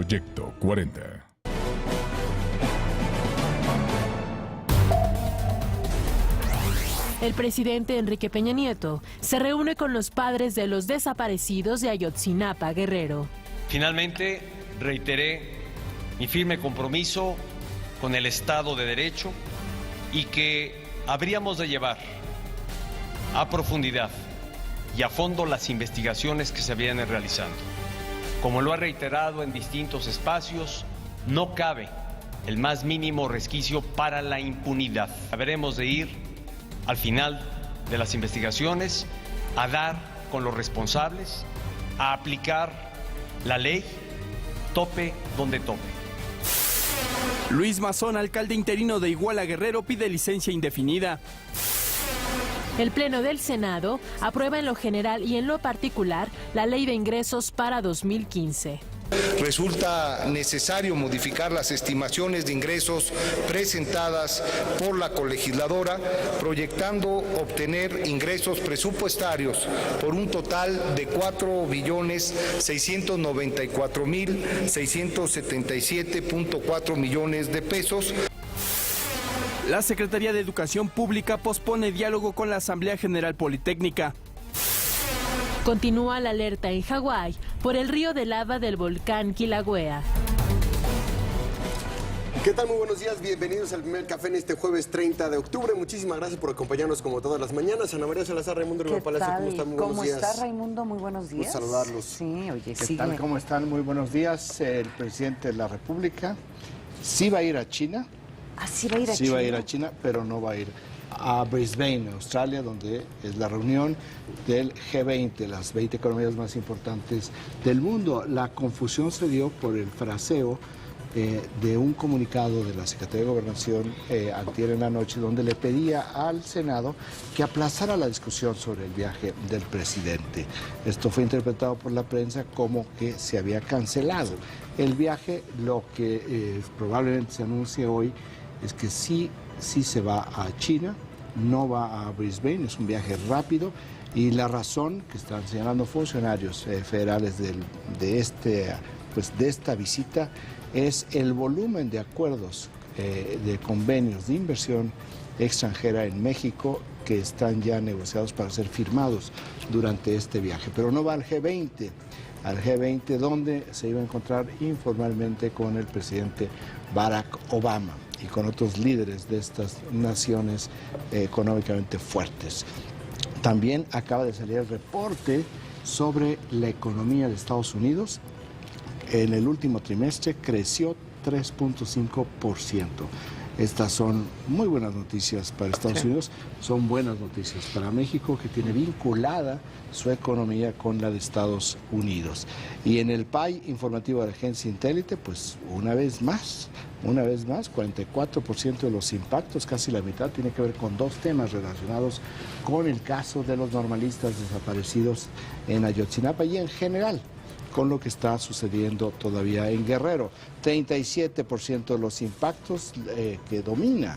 Proyecto 40. El presidente Enrique Peña Nieto se reúne con los padres de los desaparecidos de Ayotzinapa, Guerrero. Finalmente, reiteré mi firme compromiso con el Estado de Derecho y que habríamos de llevar a profundidad y a fondo las investigaciones que se vienen realizando. Como lo ha reiterado en distintos espacios, no cabe el más mínimo resquicio para la impunidad. Habremos de ir al final de las investigaciones a dar con los responsables, a aplicar la ley, tope donde tope. Luis Mazón, alcalde interino de Iguala, Guerrero, pide licencia indefinida. El Pleno del Senado aprueba en lo general y en lo particular la Ley de Ingresos para 2015. Resulta necesario modificar las estimaciones de ingresos presentadas por la colegisladora, proyectando obtener ingresos presupuestarios por un total de 4.694.677.4 millones de pesos. La Secretaría de Educación Pública pospone diálogo con la Asamblea General Politécnica. Continúa la alerta en Hawái por el río de lava del volcán Kilauea. ¿Qué tal? Muy buenos días, bienvenidos al primer café en este jueves 30 de octubre. Muchísimas gracias por acompañarnos como todas las mañanas. Ana María Salazar, Raimundo Riva Palacio, ¿cómo están? Muy buenos días. ¿Cómo está, Raimundo? Muy buenos días. Gusto saludarlos. Sí, oye, ¿Qué tal? ¿Cómo están? Muy buenos días. El presidente de la República sí va a ir a China. ¿Ah, sí va a ir a Sí China? va a ir a China, pero no va a ir a Brisbane, Australia, donde es la reunión del G20, las 20 economías más importantes del mundo. La confusión se dio por el fraseo de un comunicado de la Secretaría de Gobernación antier en la noche, donde le pedía al Senado que aplazara la discusión sobre el viaje del presidente. Esto fue interpretado por la prensa como que se había cancelado el viaje. Lo que probablemente se anuncie hoy es que sí se va a China, no va a Brisbane, es un viaje rápido, y la razón que están señalando funcionarios federales de esta visita es el volumen de acuerdos de convenios de inversión extranjera en México que están ya negociados para ser firmados durante este viaje. Pero no va al G20, donde se iba a encontrar informalmente con el presidente Barack Obama y con otros líderes de estas naciones económicamente fuertes. También acaba de salir el reporte sobre la economía de Estados Unidos. En el último trimestre creció 3.5%. Estas son muy buenas noticias para Estados Unidos, son buenas noticias para México, que tiene vinculada su economía con la de Estados Unidos. Y en el PAI informativo de la agencia Intélite, pues una vez más, 44% de los impactos, casi la mitad, tiene que ver con dos temas relacionados con el caso de los normalistas desaparecidos en Ayotzinapa y en general con lo que está sucediendo todavía en Guerrero. 37% de los impactos que domina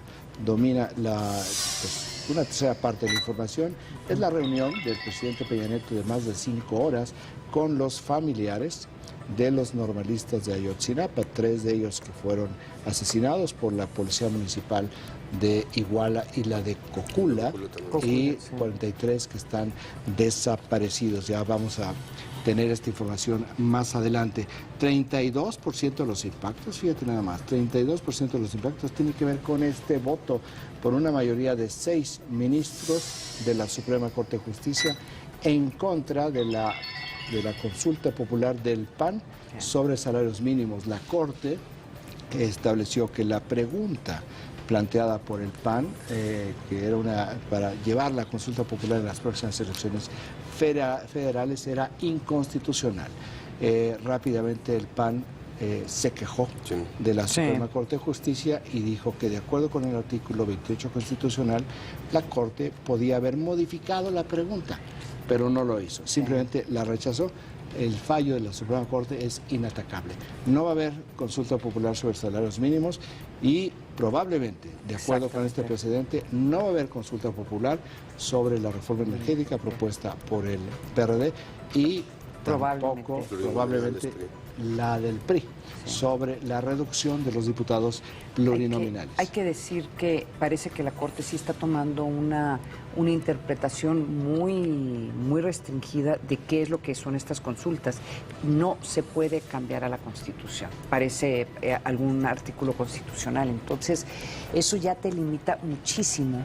una tercera parte de la información es la reunión del presidente Peña Nieto de más de 5 horas con los familiares de los normalistas de Ayotzinapa, 3 de ellos que fueron asesinados por la Policía Municipal de Iguala y la de Cocula, y 43 que están desaparecidos. Ya vamos a tener esta información más adelante. 32% de los impactos, fíjate nada más, 32% de los impactos tiene que ver con este voto por una mayoría de 6 ministros de la Suprema Corte de Justicia en contra de la consulta popular del PAN sobre salarios mínimos. La Corte estableció que la pregunta planteada por el PAN, que era para llevar la consulta popular en las próximas elecciones federales, era inconstitucional. Rápidamente el PAN se quejó de la Suprema Corte de Justicia y dijo que de acuerdo con el artículo 28 constitucional, la Corte podía haber modificado la pregunta, pero no lo hizo, simplemente la rechazó. El fallo de la Suprema Corte es inatacable. No va a haber consulta popular sobre salarios mínimos y probablemente, de acuerdo con este precedente, no va a haber consulta popular sobre la reforma energética propuesta por el PRD y tampoco, probablemente, la del PRI, sobre la reducción de los diputados plurinominales. Hay que decir que parece que la Corte sí está tomando una interpretación muy restringida de qué es lo que son estas consultas. No se puede cambiar a la Constitución, parece algún artículo constitucional. Entonces, eso ya te limita muchísimo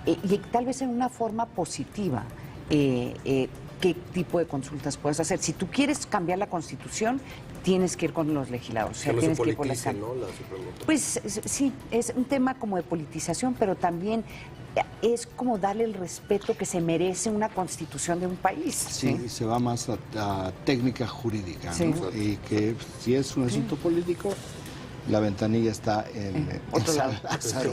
y tal vez en una forma positiva. Qué tipo de consultas puedes hacer. Si tú quieres cambiar la Constitución, tienes que ir con los legisladores. O sea, que no tienes se que ir por politice, ¿no? La Suprema Corte. Pues sí, es un tema como de politización, pero también es como darle el respeto que se merece una Constitución de un país. Sí, se va más a técnica jurídica, Sí. ¿no? Y que si es un asunto político, la ventanilla está en San Lázaro,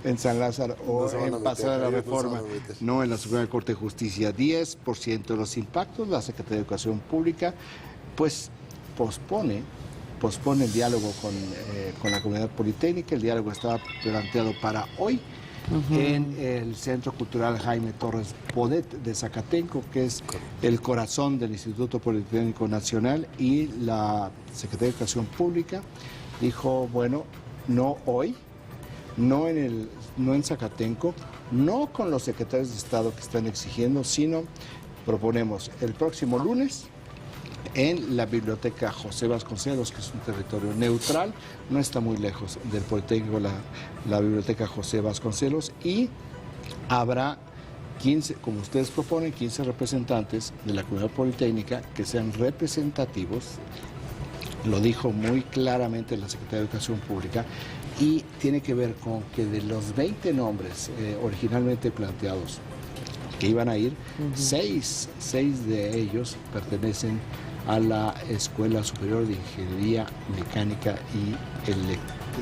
en San Lázaro o en Paseo de la Reforma, no en la Suprema Corte de Justicia. 10% de los impactos, la Secretaría de Educación Pública, pues pospone el diálogo con la comunidad politécnica. El diálogo estaba planteado para hoy en el Centro Cultural Jaime Torres Bodet de Zacatenco, que es el corazón del Instituto Politécnico Nacional, y la Secretaría de Educación Pública dijo, bueno, no hoy, no en Zacatenco, no con los secretarios de Estado que están exigiendo, sino proponemos el próximo lunes en la Biblioteca José Vasconcelos, que es un territorio neutral, no está muy lejos del Politécnico, la Biblioteca José Vasconcelos, y habrá 15, como ustedes proponen, 15 representantes de la comunidad politécnica que sean representativos. Lo dijo muy claramente la Secretaría de Educación Pública, y tiene que ver con que de los 20 nombres originalmente planteados que iban a ir, 6 de ellos pertenecen a la Escuela Superior de Ingeniería Mecánica y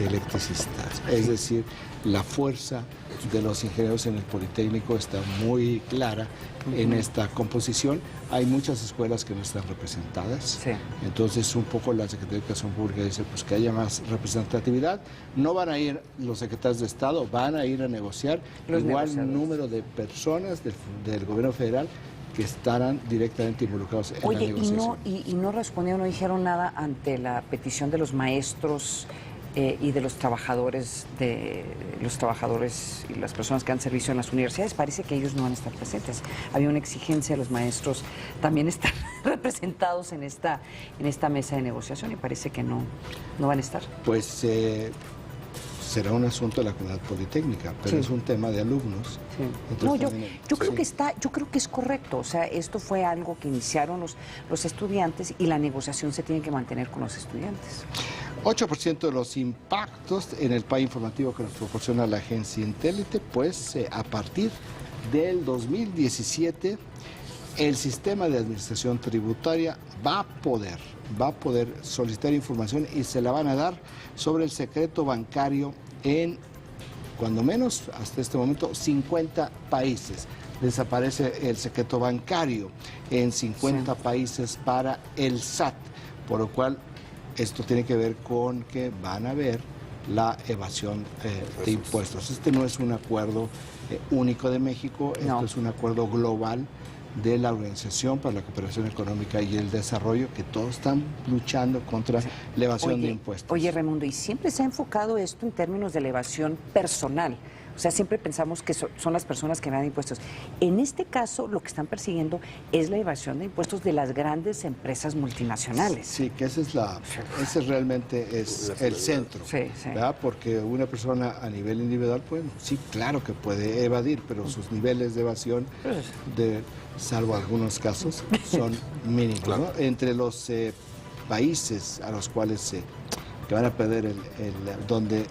Electricistas. Es decir, la fuerza de los ingenieros en el Politécnico está muy clara en esta composición. Hay muchas escuelas que no están representadas. Sí. Entonces, un poco la Secretaría de Educación Pública dice pues que haya más representatividad. No van a ir los secretarios de Estado, van a ir a negociar igual número de personas del gobierno federal que estarán directamente involucrados en la negociación. Y no respondieron, no dijeron nada ante la petición de los maestros y de los trabajadores y las personas que dan servicio en las universidades. Parece que ellos no van a estar presentes. Había una exigencia, los maestros también están representados en esta mesa de negociación, y parece que no van a estar. Pues será un asunto de la comunidad politécnica, pero es un tema de alumnos. Sí. Entonces, No, también, yo creo que es correcto. O sea, esto fue algo que iniciaron los estudiantes, y la negociación se tiene que mantener con los estudiantes. 8% de los impactos en el PAI informativo que nos proporciona la agencia Intélite, pues a partir del 2017 el sistema de administración tributaria va a poder solicitar información, y se la van a dar sobre el secreto bancario en, cuando menos hasta este momento, 50 países. Desaparece el secreto bancario en 50 países para el SAT, por lo cual esto tiene que ver con que van a ver la evasión de impuestos. Este no es un acuerdo único de México, esto es un acuerdo global de la Organización para la Cooperación Económica y el Desarrollo, que todos están luchando contra la evasión de impuestos. Oye, Raimundo, y siempre se ha enfocado esto en términos de la evasión personal. O sea, siempre pensamos que son las personas que evaden impuestos. En este caso, lo que están persiguiendo es la evasión de impuestos de las grandes empresas multinacionales. Sí, que ese realmente es el centro, ¿verdad? Porque una persona a nivel individual, pues sí, claro que puede evadir, pero sus niveles de evasión, salvo algunos casos, son mínimos, ¿no? Entre los países a los cuales que van a perder donde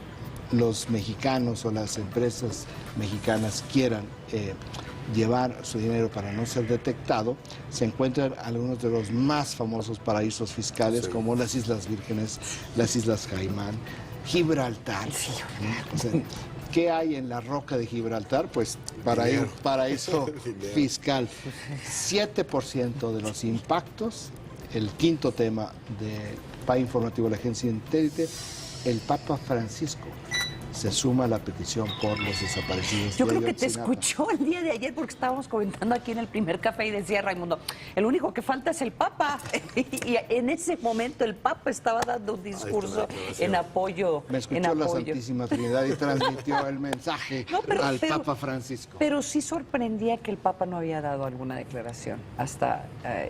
los mexicanos o las empresas mexicanas quieran llevar su dinero para no ser detectado, se encuentran algunos de los más famosos paraísos fiscales, como las Islas Vírgenes, las Islas Caimán, Gibraltar. O sea, ¿qué hay en la roca de Gibraltar? Pues paraíso fiscal. 7% de los impactos, el quinto tema de PAI informativo de la agencia Intélite, el Papa Francisco se suma a la petición por los desaparecidos. Yo creo que te escuchó el día de ayer porque estábamos comentando aquí en el primer café y decía Raimundo, el único que falta es el Papa. Y en ese momento el Papa estaba dando un discurso en apoyo. Me escuchó la Santísima Trinidad y transmitió el mensaje al Papa Francisco. Pero sí sorprendía que el Papa no había dado alguna declaración. Hasta,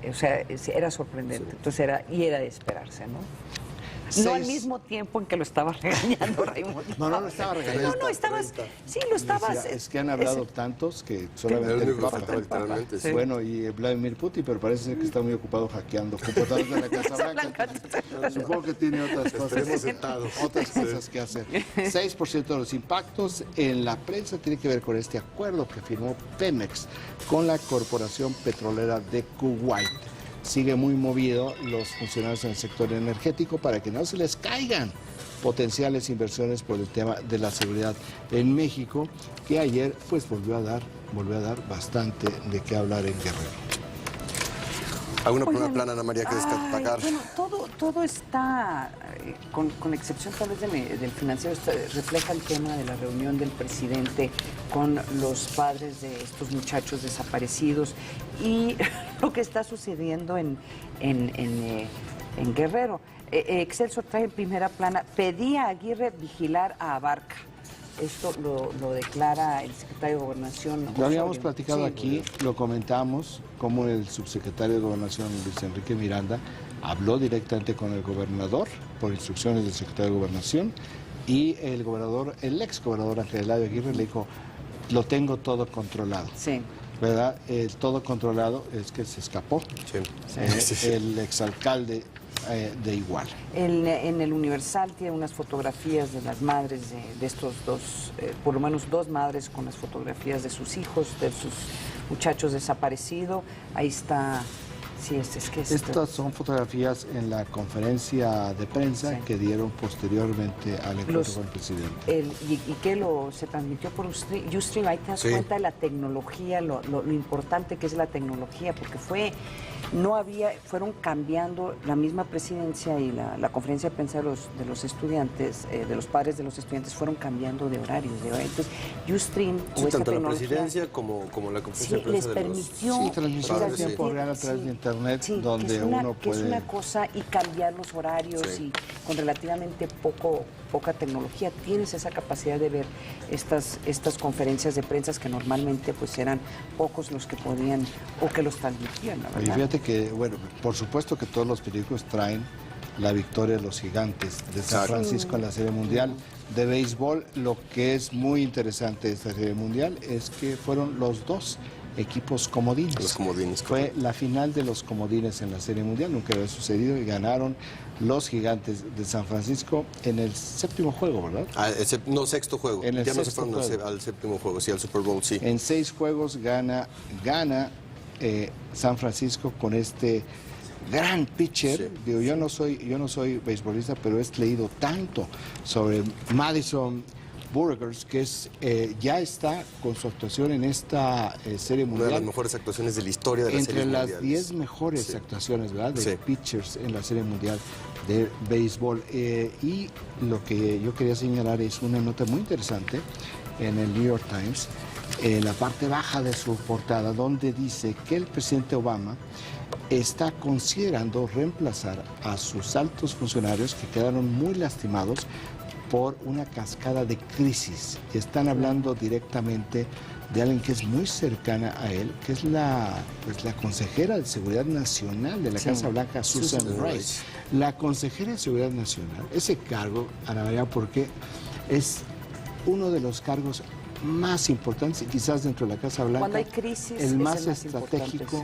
o sea, era sorprendente. Entonces era de esperarse, ¿no? No al mismo tiempo en que lo estaba regañando Raimundo. No lo estaba regañando. No, estabas... Sí, lo estabas... Es que han hablado tantos que solamente el Papa. Sí. Bueno, y Vladimir Putin, pero parece ser que está muy ocupado hackeando computadoras de la Casa Blanca. Supongo que tiene otras cosas que hacer. 6% de los impactos en la prensa tiene que ver con este acuerdo que firmó Pemex con la Corporación Petrolera de Kuwait. Sigue muy movido los funcionarios en el sector energético para que no se les caigan potenciales inversiones por el tema de la seguridad en México, que ayer pues volvió a dar bastante de qué hablar en Guerrero. ¿Alguna primera plana, Ana María, que destacar? Bueno, todo está, con excepción tal vez del financiero, refleja el tema de la reunión del presidente con los padres de estos muchachos desaparecidos y lo que está sucediendo en Guerrero. Excelsior trae en primera plana, pedía a Aguirre vigilar a Abarca. Esto lo declara el secretario de Gobernación. Lo habíamos platicado aquí, lo comentamos, como el subsecretario de Gobernación, Luis Enrique Miranda, habló directamente con el gobernador por instrucciones del secretario de Gobernación y el ex gobernador Ángel Eladio Aguirre le dijo, lo tengo todo controlado. Sí. ¿Verdad? El todo controlado es que se escapó. Sí. El exalcalde de Iguala. En el Universal tiene unas fotografías de las madres de estos dos, por lo menos dos madres con las fotografías de sus hijos, de sus muchachos desaparecidos. Ahí está. Sí, Estas son fotografías en la conferencia de prensa que dieron posteriormente al encuentro con el presidente. Y que se transmitió por Ustream, ahí te das cuenta de la tecnología, lo importante que es la tecnología, porque fueron cambiando la misma presidencia y la conferencia de prensa de los estudiantes, de los padres de los estudiantes, fueron cambiando de horarios. Entonces, Ustream o esta tanto la presidencia como la conferencia de prensa les permitió transmisión a tiempo real a través de internet, donde uno puede... Que es una cosa, y cambiar los horarios y con relativamente poca tecnología tienes esa capacidad de ver estas conferencias de prensa que normalmente pues eran pocos los que podían o que los transmitían, ¿verdad? Y fíjate que, bueno, por supuesto que todos los periódicos traen la victoria de los Gigantes de San Francisco en la Serie Mundial de béisbol. Lo que es muy interesante de esta Serie Mundial es que fueron los dos equipos comodines. Los comodines. Fue la final de los comodines en la Serie Mundial, nunca había sucedido, y ganaron los Gigantes de San Francisco en el séptimo juego, ¿verdad? Sexto juego. Ya no se fueron al séptimo juego, sí, al Super Bowl, sí. En 6 juegos gana San Francisco con este gran pitcher. Sí. Digo, yo no soy beisbolista, pero he leído tanto sobre Madison Burgers, que ya está con su actuación en esta Serie Mundial. Una de las mejores actuaciones de la historia de la Serie Mundial. Entre las 10 mejores actuaciones, ¿verdad?, de pitchers en la Serie Mundial de béisbol. Y lo que yo quería señalar es una nota muy interesante en el New York Times, en la parte baja de su portada, donde dice que el presidente Obama está considerando reemplazar a sus altos funcionarios que quedaron muy lastimados por una cascada de crisis. Están hablando directamente de alguien que es muy cercana a él, que es la consejera de Seguridad Nacional de la Casa Blanca, Susan Rice. La consejera de Seguridad Nacional, ese cargo, Ana María, porque es uno de los cargos más importantes, y quizás dentro de la Casa Blanca, cuando hay crisis, el más estratégico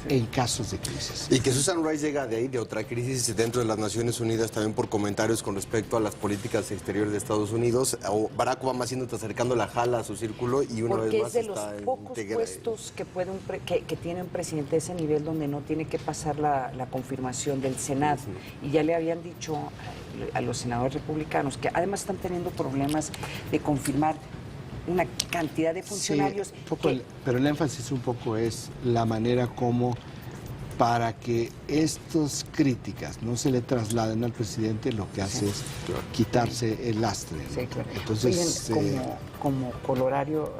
en casos de crisis. Y que Susan Rice llega de ahí, de otra crisis dentro de las Naciones Unidas, también por comentarios con respecto a las políticas exteriores de Estados Unidos. O Barack Obama haciéndote acercando la jala a su círculo y una vez más está... Porque es de los pocos puestos que tiene un presidente de ese nivel donde no tiene que pasar la confirmación del Senado. Y ya le habían dicho a los senadores republicanos que además están teniendo problemas de confirmar una cantidad de funcionarios. Pero el énfasis un poco es la manera como para que estas críticas no se le trasladen al presidente, lo que hace es quitarse el lastre. Sí, claro. Entonces, oigan, como colorario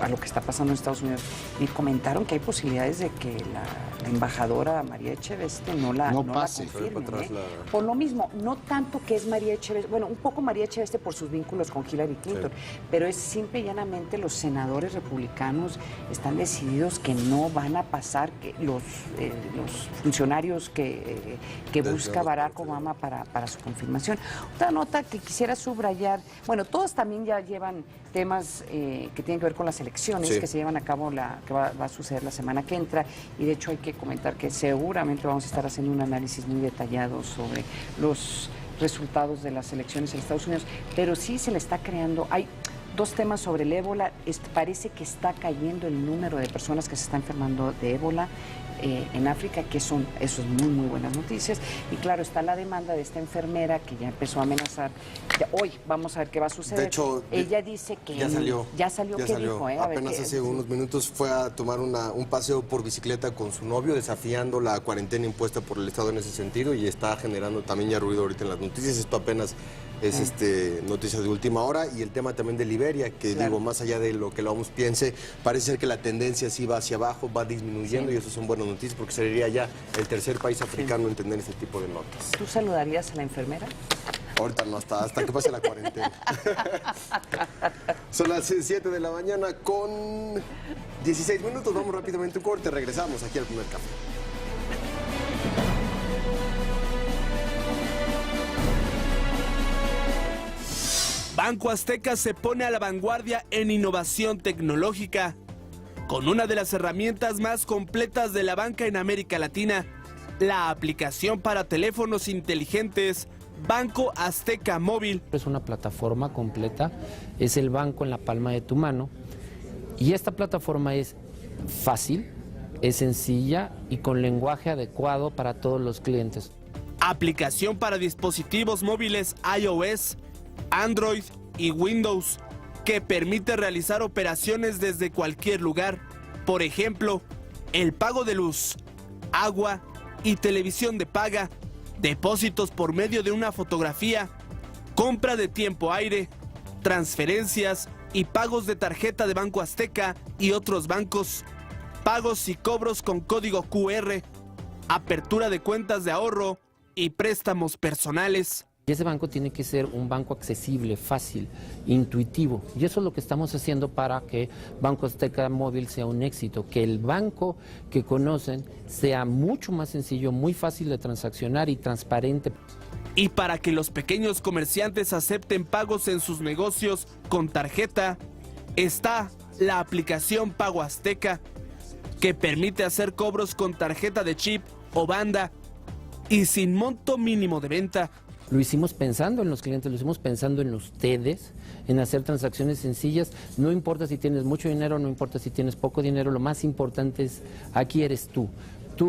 a lo que está pasando en Estados Unidos, me comentaron que hay posibilidades de que la embajadora María Echeveste no la confirme. Por lo mismo, no tanto que es María Echeveste, bueno, un poco María Echeveste por sus vínculos con Hillary Clinton, pero es simple y llanamente los senadores republicanos están decididos que no van a pasar, que los funcionarios que busca Barack Obama para su confirmación. Otra nota que quisiera subrayar, bueno, todos también ya llevan temas que tienen que ver con las elecciones que se llevan a cabo, que va a suceder la semana que entra, y de hecho hay que comentar que seguramente vamos a estar haciendo un análisis muy detallado sobre los resultados de las elecciones en Estados Unidos, pero sí se le está creando, hay dos temas sobre el ébola. Parece que está cayendo el número de personas que se están enfermando de ébola en África, eso es muy buenas noticias. Y claro, está la demanda de esta enfermera que ya empezó a amenazar. Hoy vamos a ver qué va a suceder. De hecho, ella dice que ya salió. ¿Qué dijo? Apenas hace unos minutos fue a tomar un paseo por bicicleta con su novio, desafiando la cuarentena impuesta por el Estado en ese sentido, y está generando también ya ruido ahorita en las noticias. Esto apenas es noticia de última hora. Y el tema también de Liberia, que digo, más allá de lo que la OMS piense, parece ser que la tendencia sí va hacia abajo, va disminuyendo, y eso son buenas noticias porque sería ya el tercer país africano en tener este tipo de notas. ¿Tú saludarías a la enfermera? Ahorita no, hasta que pase la cuarentena. Son las 7 de la mañana con 16 minutos. Vamos rápidamente a un corte. Regresamos aquí al Primer Café. Banco Azteca se pone a la vanguardia en innovación tecnológica, con una de las herramientas más completas de la banca en América Latina, la aplicación para teléfonos inteligentes Banco Azteca Móvil. Es una plataforma completa, es el banco en la palma de tu mano, y esta plataforma es fácil, es sencilla y con lenguaje adecuado para todos los clientes. Aplicación para dispositivos móviles iOS, Android y Windows, que permite realizar operaciones desde cualquier lugar. Por ejemplo, el pago de luz, agua y televisión de paga, depósitos por medio de una fotografía, compra de tiempo aire, transferencias y pagos de tarjeta de Banco Azteca y otros bancos, pagos y cobros con código QR, apertura de cuentas de ahorro y préstamos personales. Y ese banco tiene que ser un banco accesible, fácil, intuitivo. Y eso es lo que estamos haciendo para que Banco Azteca Móvil sea un éxito, que el banco que conocen sea mucho más sencillo, muy fácil de transaccionar y transparente. Y para que los pequeños comerciantes acepten pagos en sus negocios con tarjeta, está la aplicación Pago Azteca, que permite hacer cobros con tarjeta de chip o banda y sin monto mínimo de venta. Lo hicimos pensando en los clientes, lo hicimos pensando en ustedes, en hacer transacciones sencillas. No importa si tienes mucho dinero, no importa si tienes poco dinero, lo más importante es, aquí eres tú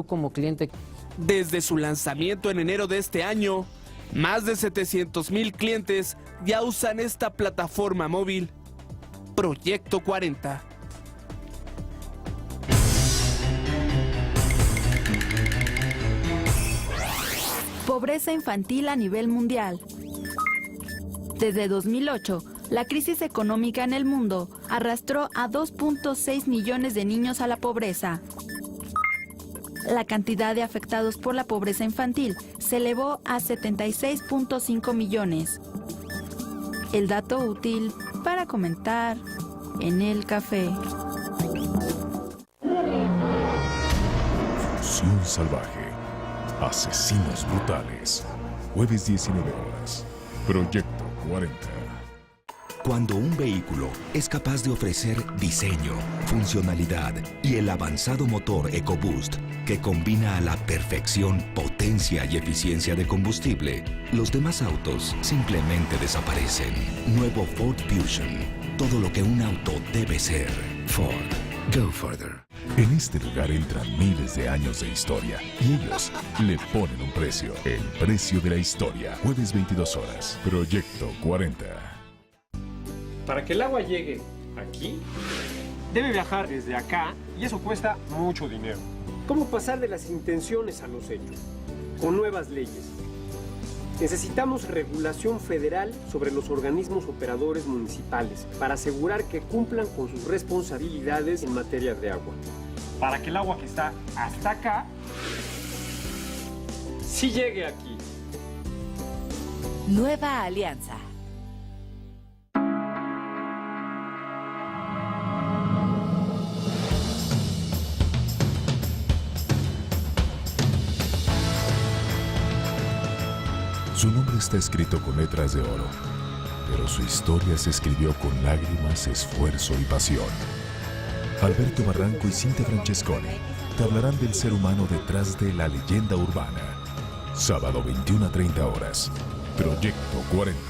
como cliente. Desde su lanzamiento en enero de este año, más de 700,000 clientes ya usan esta plataforma móvil. Proyecto 40. Pobreza infantil a nivel mundial. Desde 2008, la crisis económica en el mundo arrastró a 2.6 millones de niños a la pobreza. La cantidad de afectados por la pobreza infantil se elevó a 76.5 millones. El dato útil para comentar en el café. Función salvaje. Asesinos brutales. Jueves 19 horas. Proyecto 40. Cuando un vehículo es capaz de ofrecer diseño, funcionalidad y el avanzado motor EcoBoost, que combina a la perfección potencia y eficiencia de combustible, los demás autos simplemente desaparecen. Nuevo Ford Fusion. Todo lo que un auto debe ser. Ford. Go further. En este lugar entran miles de años de historia y ellos le ponen un precio. El precio de la historia. Jueves 22 horas. Proyecto 40. Para que el agua llegue aquí, debe viajar desde acá y eso cuesta mucho dinero. ¿Cómo pasar de las intenciones a los hechos? Con nuevas leyes. Necesitamos regulación federal sobre los organismos operadores municipales para asegurar que cumplan con sus responsabilidades en materia de agua. Para que el agua que está hasta acá sí llegue aquí. Nueva Alianza. Su nombre está escrito con letras de oro, pero su historia se escribió con lágrimas, esfuerzo y pasión. Alberto Barranco y Cintia Francesconi te hablarán del ser humano detrás de la leyenda urbana. Sábado 21 a 30 horas. Proyecto 40.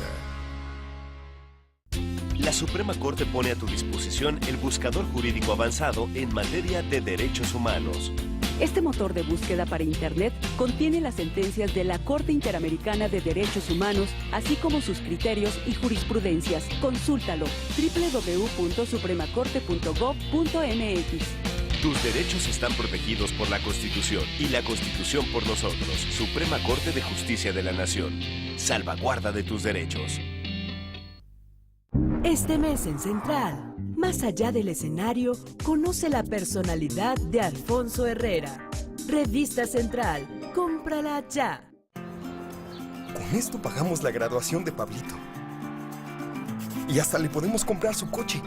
La Suprema Corte pone a tu disposición el buscador jurídico avanzado en materia de derechos humanos. Este motor de búsqueda para Internet contiene las sentencias de la Corte Interamericana de Derechos Humanos, así como sus criterios y jurisprudencias. Consúltalo. www.supremacorte.gov.mx. Tus derechos están protegidos por la Constitución y la Constitución por nosotros. Suprema Corte de Justicia de la Nación. Salvaguarda de tus derechos. Este mes en Central, más allá del escenario, conoce la personalidad de Alfonso Herrera. Revista Central, cómprala ya. Con esto pagamos la graduación de Pablito. Y hasta le podemos comprar su coche.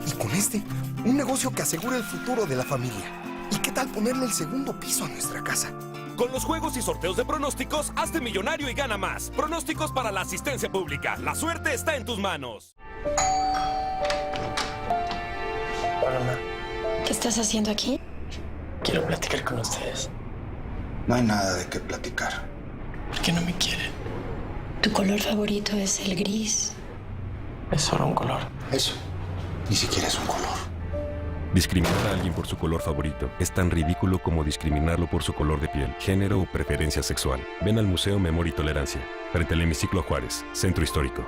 Y con este, un negocio que asegura el futuro de la familia. ¿Y qué tal ponerle el segundo piso a nuestra casa? Con los juegos y sorteos de pronósticos, hazte millonario y gana más. Pronósticos para la asistencia pública. La suerte está en tus manos. Hola, mamá. ¿Qué estás haciendo aquí? Quiero platicar con ustedes. No hay nada de qué platicar. ¿Por qué no me quieren? Tu color favorito es el gris. Es solo un color. Eso, ni siquiera es un color. Discriminar a alguien por su color favorito es tan ridículo como discriminarlo por su color de piel, género o preferencia sexual. Ven al Museo Memoria y Tolerancia, frente al Hemiciclo Juárez, Centro Histórico.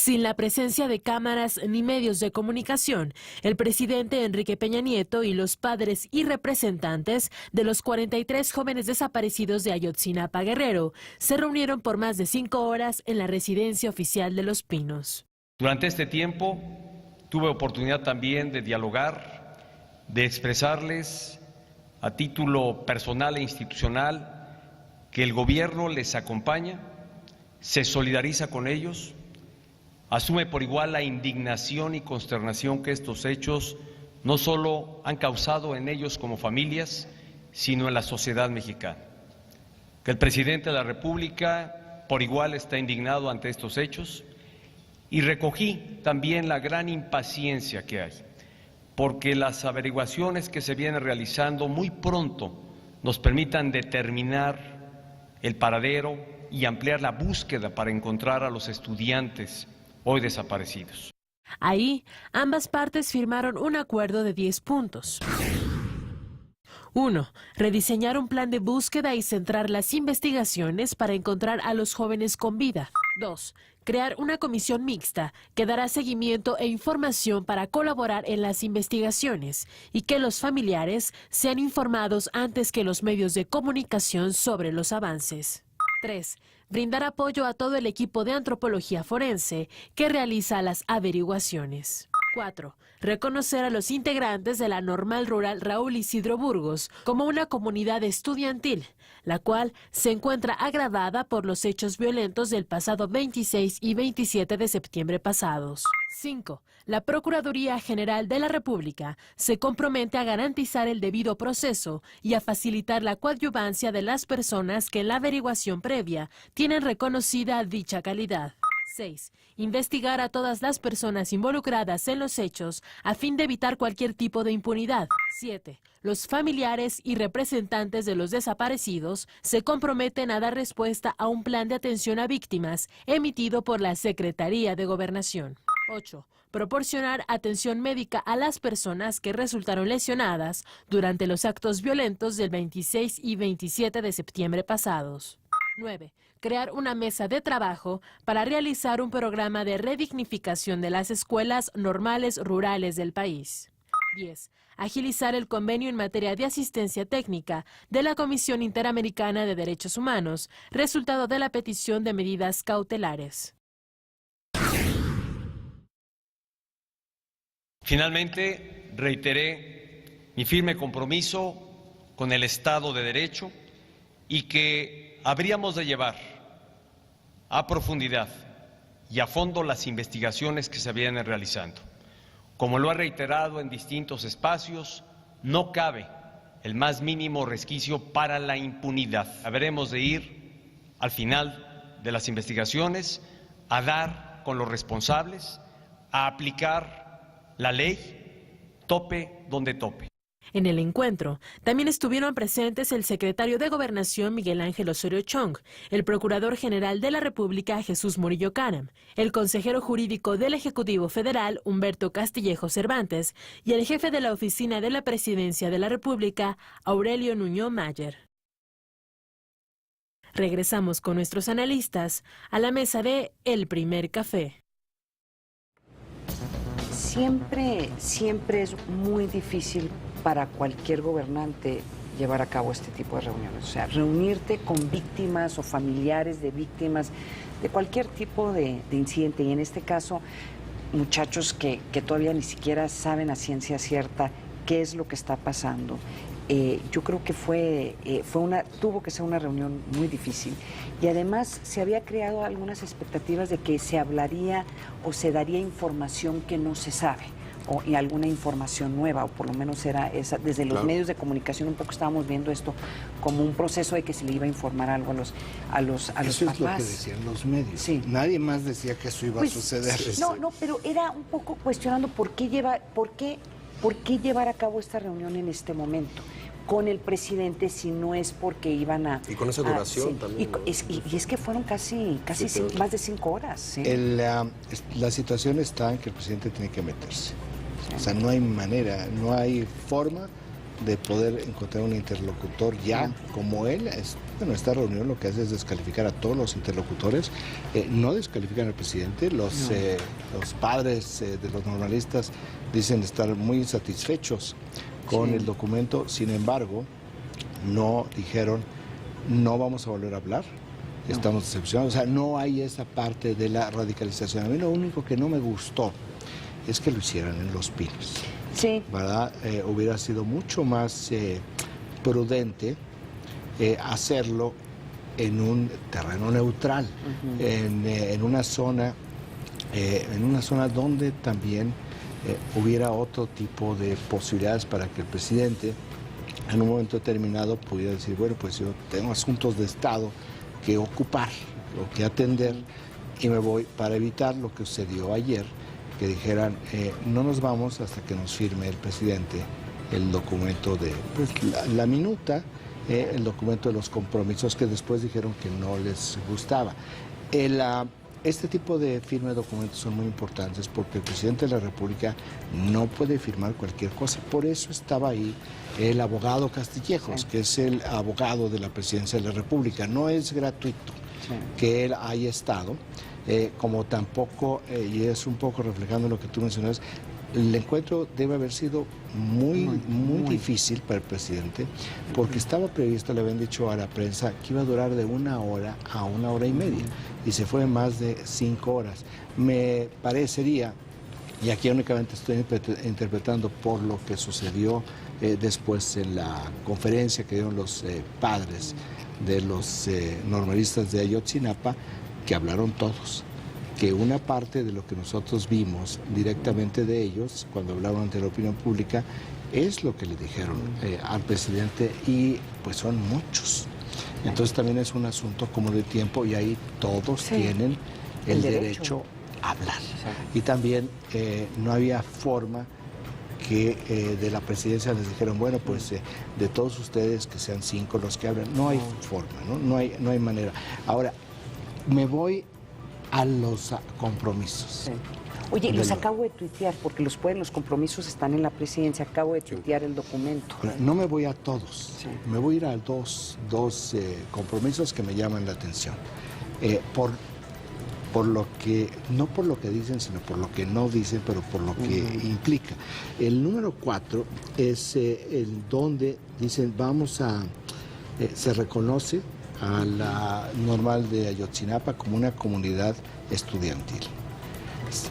Sin la presencia de cámaras ni medios de comunicación, el presidente Enrique Peña Nieto y los padres y representantes de los 43 jóvenes desaparecidos de Ayotzinapa, Guerrero, se reunieron por más de 5 horas en la residencia oficial de Los Pinos. Durante este tiempo tuve oportunidad también de dialogar, de expresarles a título personal e institucional que el gobierno les acompaña, se solidariza con ellos, asume por igual la indignación y consternación que estos hechos no solo han causado en ellos como familias, sino en la sociedad mexicana. Que el presidente de la República por igual está indignado ante estos hechos y recogí también la gran impaciencia que hay, porque las averiguaciones que se vienen realizando muy pronto nos permitan determinar el paradero y ampliar la búsqueda para encontrar a los estudiantes hoy desaparecidos. Ahí, ambas partes firmaron un acuerdo de 10 puntos. 1. Rediseñar un plan de búsqueda y centrar las investigaciones para encontrar a los jóvenes con vida. 2. Crear una comisión mixta que dará seguimiento e información para colaborar en las investigaciones y que los familiares sean informados antes que los medios de comunicación sobre los avances. 3. Brindar apoyo a todo el equipo de antropología forense que realiza las averiguaciones. 4. Reconocer a los integrantes de la Normal Rural Raúl Isidro Burgos como una comunidad estudiantil, la cual se encuentra agravada por los hechos violentos del pasado 26 y 27 de septiembre pasados. 5. La Procuraduría General de la República se compromete a garantizar el debido proceso y a facilitar la coadyuvancia de las personas que en la averiguación previa tienen reconocida dicha calidad. 6. Investigar a todas las personas involucradas en los hechos a fin de evitar cualquier tipo de impunidad. 7. Los familiares y representantes de los desaparecidos se comprometen a dar respuesta a un plan de atención a víctimas emitido por la Secretaría de Gobernación. 8. Proporcionar atención médica a las personas que resultaron lesionadas durante los actos violentos del 26 y 27 de septiembre pasados. 9. Crear una mesa de trabajo para realizar un programa de redignificación de las escuelas normales rurales del país. 10. Agilizar el convenio en materia de asistencia técnica de la Comisión Interamericana de Derechos Humanos, resultado de la petición de medidas cautelares. Finalmente, reiteré mi firme compromiso con el Estado de Derecho y que habríamos de llevar a profundidad y a fondo las investigaciones que se vienen realizando. Como lo ha reiterado en distintos espacios, no cabe el más mínimo resquicio para la impunidad. Habremos de ir al final de las investigaciones a dar con los responsables, a aplicar la ley, tope donde tope. En el encuentro también estuvieron presentes el secretario de Gobernación Miguel Ángel Osorio Chong, el Procurador General de la República Jesús Murillo Caram, el consejero jurídico del Ejecutivo Federal Humberto Castillejo Cervantes y el jefe de la Oficina de la Presidencia de la República Aurelio Nuño Mayer. Regresamos con nuestros analistas a la mesa de El Primer Café. Siempre es muy difícil para cualquier gobernante llevar a cabo este tipo de reuniones. O sea, reunirte con víctimas o familiares de víctimas de cualquier tipo de incidente. Y en este caso, muchachos que todavía ni siquiera saben a ciencia cierta qué es lo que está pasando. Yo creo que tuvo que ser una reunión muy difícil. Y además se había creado algunas expectativas de que se hablaría o se daría información que no se sabe, y alguna información nueva, o por lo menos era esa. Desde los medios de comunicación un poco estábamos viendo esto como un proceso de que se le iba a informar algo a los papás. Eso es lo que decían los medios. Sí. Nadie más decía que eso iba a suceder. No, pero era un poco cuestionando por qué llevar a cabo esta reunión en este momento con el presidente, si no es porque iban a... Y con esa duración también. Y es que fueron casi más de 5 horas. ¿Sí? La situación está en que el presidente tiene que meterse. O sea, no hay manera, no hay forma de poder encontrar un interlocutor ya como él. Esta reunión lo que hace es descalificar a todos los interlocutores. No descalifican al presidente. Los padres de los normalistas dicen estar muy insatisfechos con el documento. Sin embargo, no dijeron, no vamos a volver a hablar. Estamos decepcionados. O sea, no hay esa parte de la radicalización. A mí lo único que no me gustó es que lo hicieran en Los Pinos. Sí. ¿Verdad? Hubiera sido mucho más prudente hacerlo en un terreno neutral, en una zona donde también hubiera otro tipo de posibilidades para que el presidente en un momento determinado pudiera decir, bueno, pues yo tengo asuntos de Estado que ocupar o que atender y me voy, para evitar lo que sucedió ayer, que dijeran, no nos vamos hasta que nos firme el presidente el documento de la minuta, el documento de los compromisos, que después dijeron que no les gustaba. Este tipo de firma de documentos son muy importantes porque el presidente de la República no puede firmar cualquier cosa. Por eso estaba ahí el abogado Castillejos, que es el abogado de la Presidencia de la República. No es gratuito que él haya estado, como tampoco, y es un poco reflejando lo que tú mencionas, el encuentro debe haber sido muy difícil para el presidente, porque estaba previsto, le habían dicho a la prensa, que iba a durar de 1 hora a 1 hora y media, y se fue más de 5 horas. Me parecería, y aquí únicamente estoy interpretando por lo que sucedió después en la conferencia que dieron los padres de los normalistas de Ayotzinapa, que hablaron todos, que una parte de lo que nosotros vimos directamente de ellos cuando hablaron ante la opinión pública es lo que le dijeron al presidente, y pues son muchos. Entonces también es un asunto como de tiempo, y ahí todos tienen el derecho a hablar. Y también no había forma que de la presidencia les dijeron, bueno, pues de todos ustedes que sean 5 los que hablan. No hay forma, no hay manera. Ahora, me voy a los compromisos. Oye, los acabo de tuitear, porque los compromisos están en la presidencia, acabo de tuitear el documento. No me voy a todos, me voy a ir a dos compromisos que me llaman la atención. Por lo que, no por lo que dicen, sino por lo que no dicen, pero por lo que implica. El número 4 es el donde dicen se reconoce a la Normal de Ayotzinapa como una comunidad estudiantil.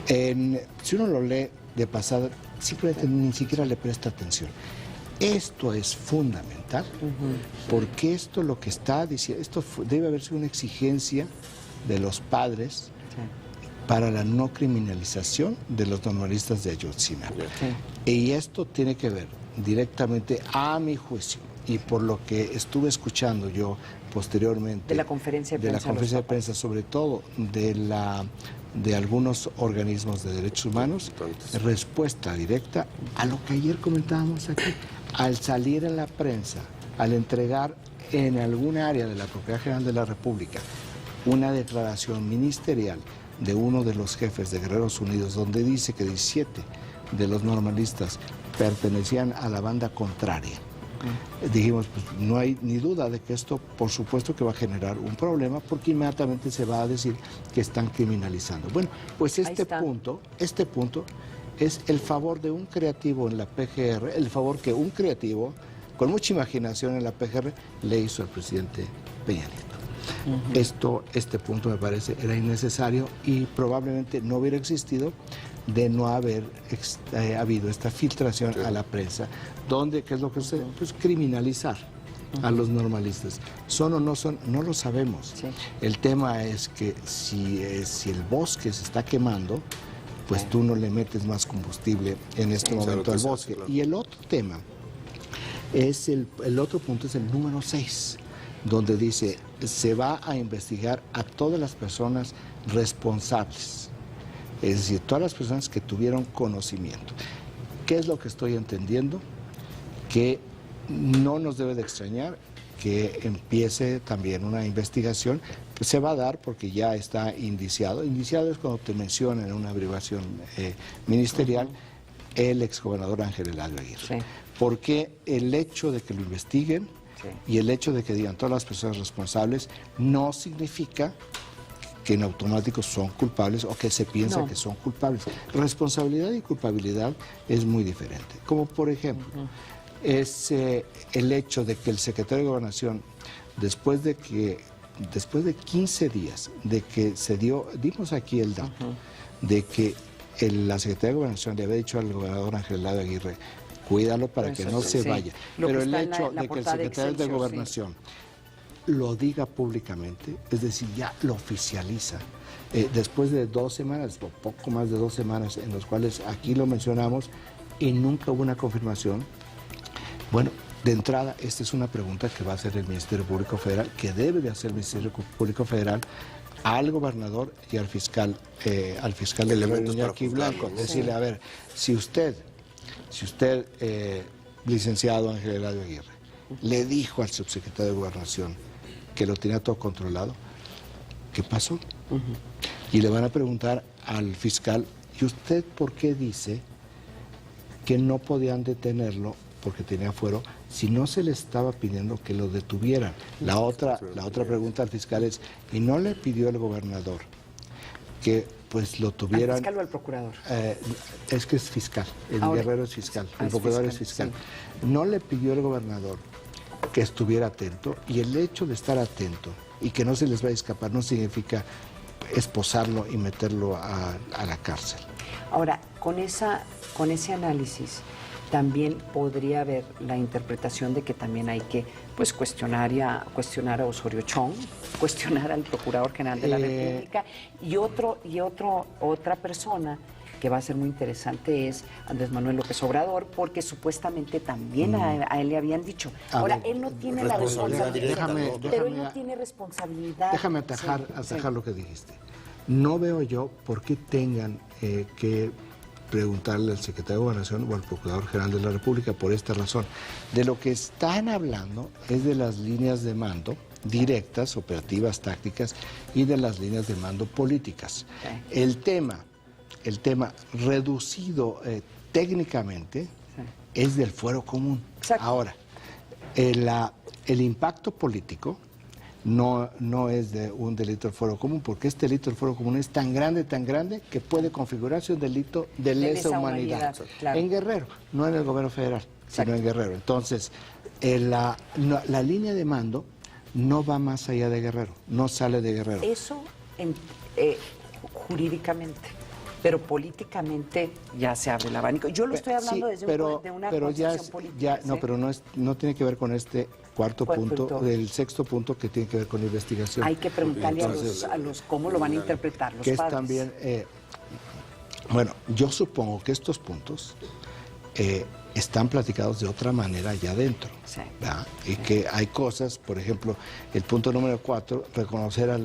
Si uno lo lee de pasada, simplemente ni siquiera le presta atención. Esto es fundamental, porque esto lo que está diciendo, esto debe haber sido una exigencia de los padres para la no criminalización de los normalistas de Ayotzinapa. Y esto tiene que ver directamente, a mi juicio, y por lo que estuve escuchando yo posteriormente de la conferencia de prensa, sobre todo de algunos organismos de derechos humanos, respuesta directa a lo que ayer comentábamos aquí. Al salir en la prensa, al entregar en algún área de la Procuraduría General de la República una declaración ministerial de uno de los jefes de Guerreros Unidos, donde dice que 17 de los normalistas pertenecían a la banda contraria. Dijimos, pues no hay ni duda de que esto, por supuesto que va a generar un problema, porque inmediatamente se va a decir que están criminalizando. Bueno, pues este punto es el favor de un creativo en la PGR, el favor que un creativo con mucha imaginación en la PGR le hizo al presidente Peña Nieto. Este punto me parece era innecesario y probablemente no hubiera existido de no haber habido esta filtración a la prensa, donde, ¿qué es lo que sucede? Pues criminalizar a los normalistas. ¿Son o no son? No lo sabemos. El tema es que si el bosque se está quemando, pues tú no le metes más combustible en este momento al bosque. Y el otro tema, es el otro punto es el número 6, donde dice, se va a investigar a todas las personas responsables. Es decir, todas las personas que tuvieron conocimiento. ¿Qué es lo que estoy entendiendo? Que no nos debe de extrañar que empiece también una investigación. Pues se va a dar porque ya está indiciado. Indiciado es cuando te mencionan en una averiguación ministerial el exgobernador Ángel Eladio Aguirre. Porque el hecho de que lo investiguen y el hecho de que digan todas las personas responsables no significa que en automático son culpables o que se piensa que son culpables. Responsabilidad y culpabilidad es muy diferente. Como por ejemplo, es el hecho de que el secretario de Gobernación, después de 15 días de que dimos aquí el dato, de que la Secretaría de Gobernación le había dicho al gobernador Ángel Eladio Aguirre, cuídalo para que no se vaya. Pero el hecho de que el secretario de Gobernación lo diga públicamente, es decir, ya lo oficializa, después de 2 semanas, o poco más de 2 semanas, en los cuales aquí lo mencionamos y nunca hubo una confirmación. Bueno, de entrada, esta es una pregunta que va a hacer el Ministerio Público Federal, que debe de hacer el Ministerio Público Federal al gobernador y al fiscal de Iñaki Blanco. Decirle, a ver, si usted, licenciado Ángel Eladio Aguirre, le dijo al subsecretario de Gobernación que lo tenía todo controlado, ¿qué pasó? Y le van a preguntar al fiscal, ¿y usted por qué dice que no podían detenerlo porque tenía fuero si no se le estaba pidiendo que lo detuvieran? La otra pregunta al fiscal es, ¿y no le pidió el gobernador que pues lo tuvieran? ¿Al fiscal o al procurador? Es que es fiscal, Guerrero es fiscal, el procurador es fiscal. No le pidió el gobernador que estuviera atento, y el hecho de estar atento y que no se les va a escapar no significa esposarlo y meterlo a la cárcel. Ahora, con ese análisis también podría haber la interpretación de que también hay que cuestionar a Osorio Chong, cuestionar al Procurador General de la República y otra persona que va a ser muy interesante es Andrés Manuel López Obrador, porque supuestamente también a él le habían dicho. Ahora, él no tiene la responsabilidad, pero él no tiene responsabilidad. Déjame atajar lo que dijiste. No veo yo por qué tengan que preguntarle al secretario de Gobernación o al Procurador General de la República por esta razón. De lo que están hablando es de las líneas de mando directas, operativas, tácticas, y de las líneas de mando políticas. El tema el tema reducido técnicamente es del fuero común. Exacto. Ahora, el impacto político no es de un delito del fuero común, porque este delito del fuero común es tan grande que puede configurarse un delito de lesa humanidad. Claro. En Guerrero, no en el gobierno federal, sino en Guerrero. Entonces, la línea de mando no va más allá de Guerrero, no sale de Guerrero. Eso jurídicamente, pero políticamente ya se abre el abanico. Yo lo estoy hablando desde una concepción política. No, pero no tiene que ver con este cuarto punto, del sexto punto que tiene que ver con investigación. Hay que preguntarle a los cómo lo van a interpretar los que padres. Es también, bueno, yo supongo que estos puntos están platicados de otra allá adentro. Sí. Y que hay cosas, por ejemplo, el punto número 4, reconocer a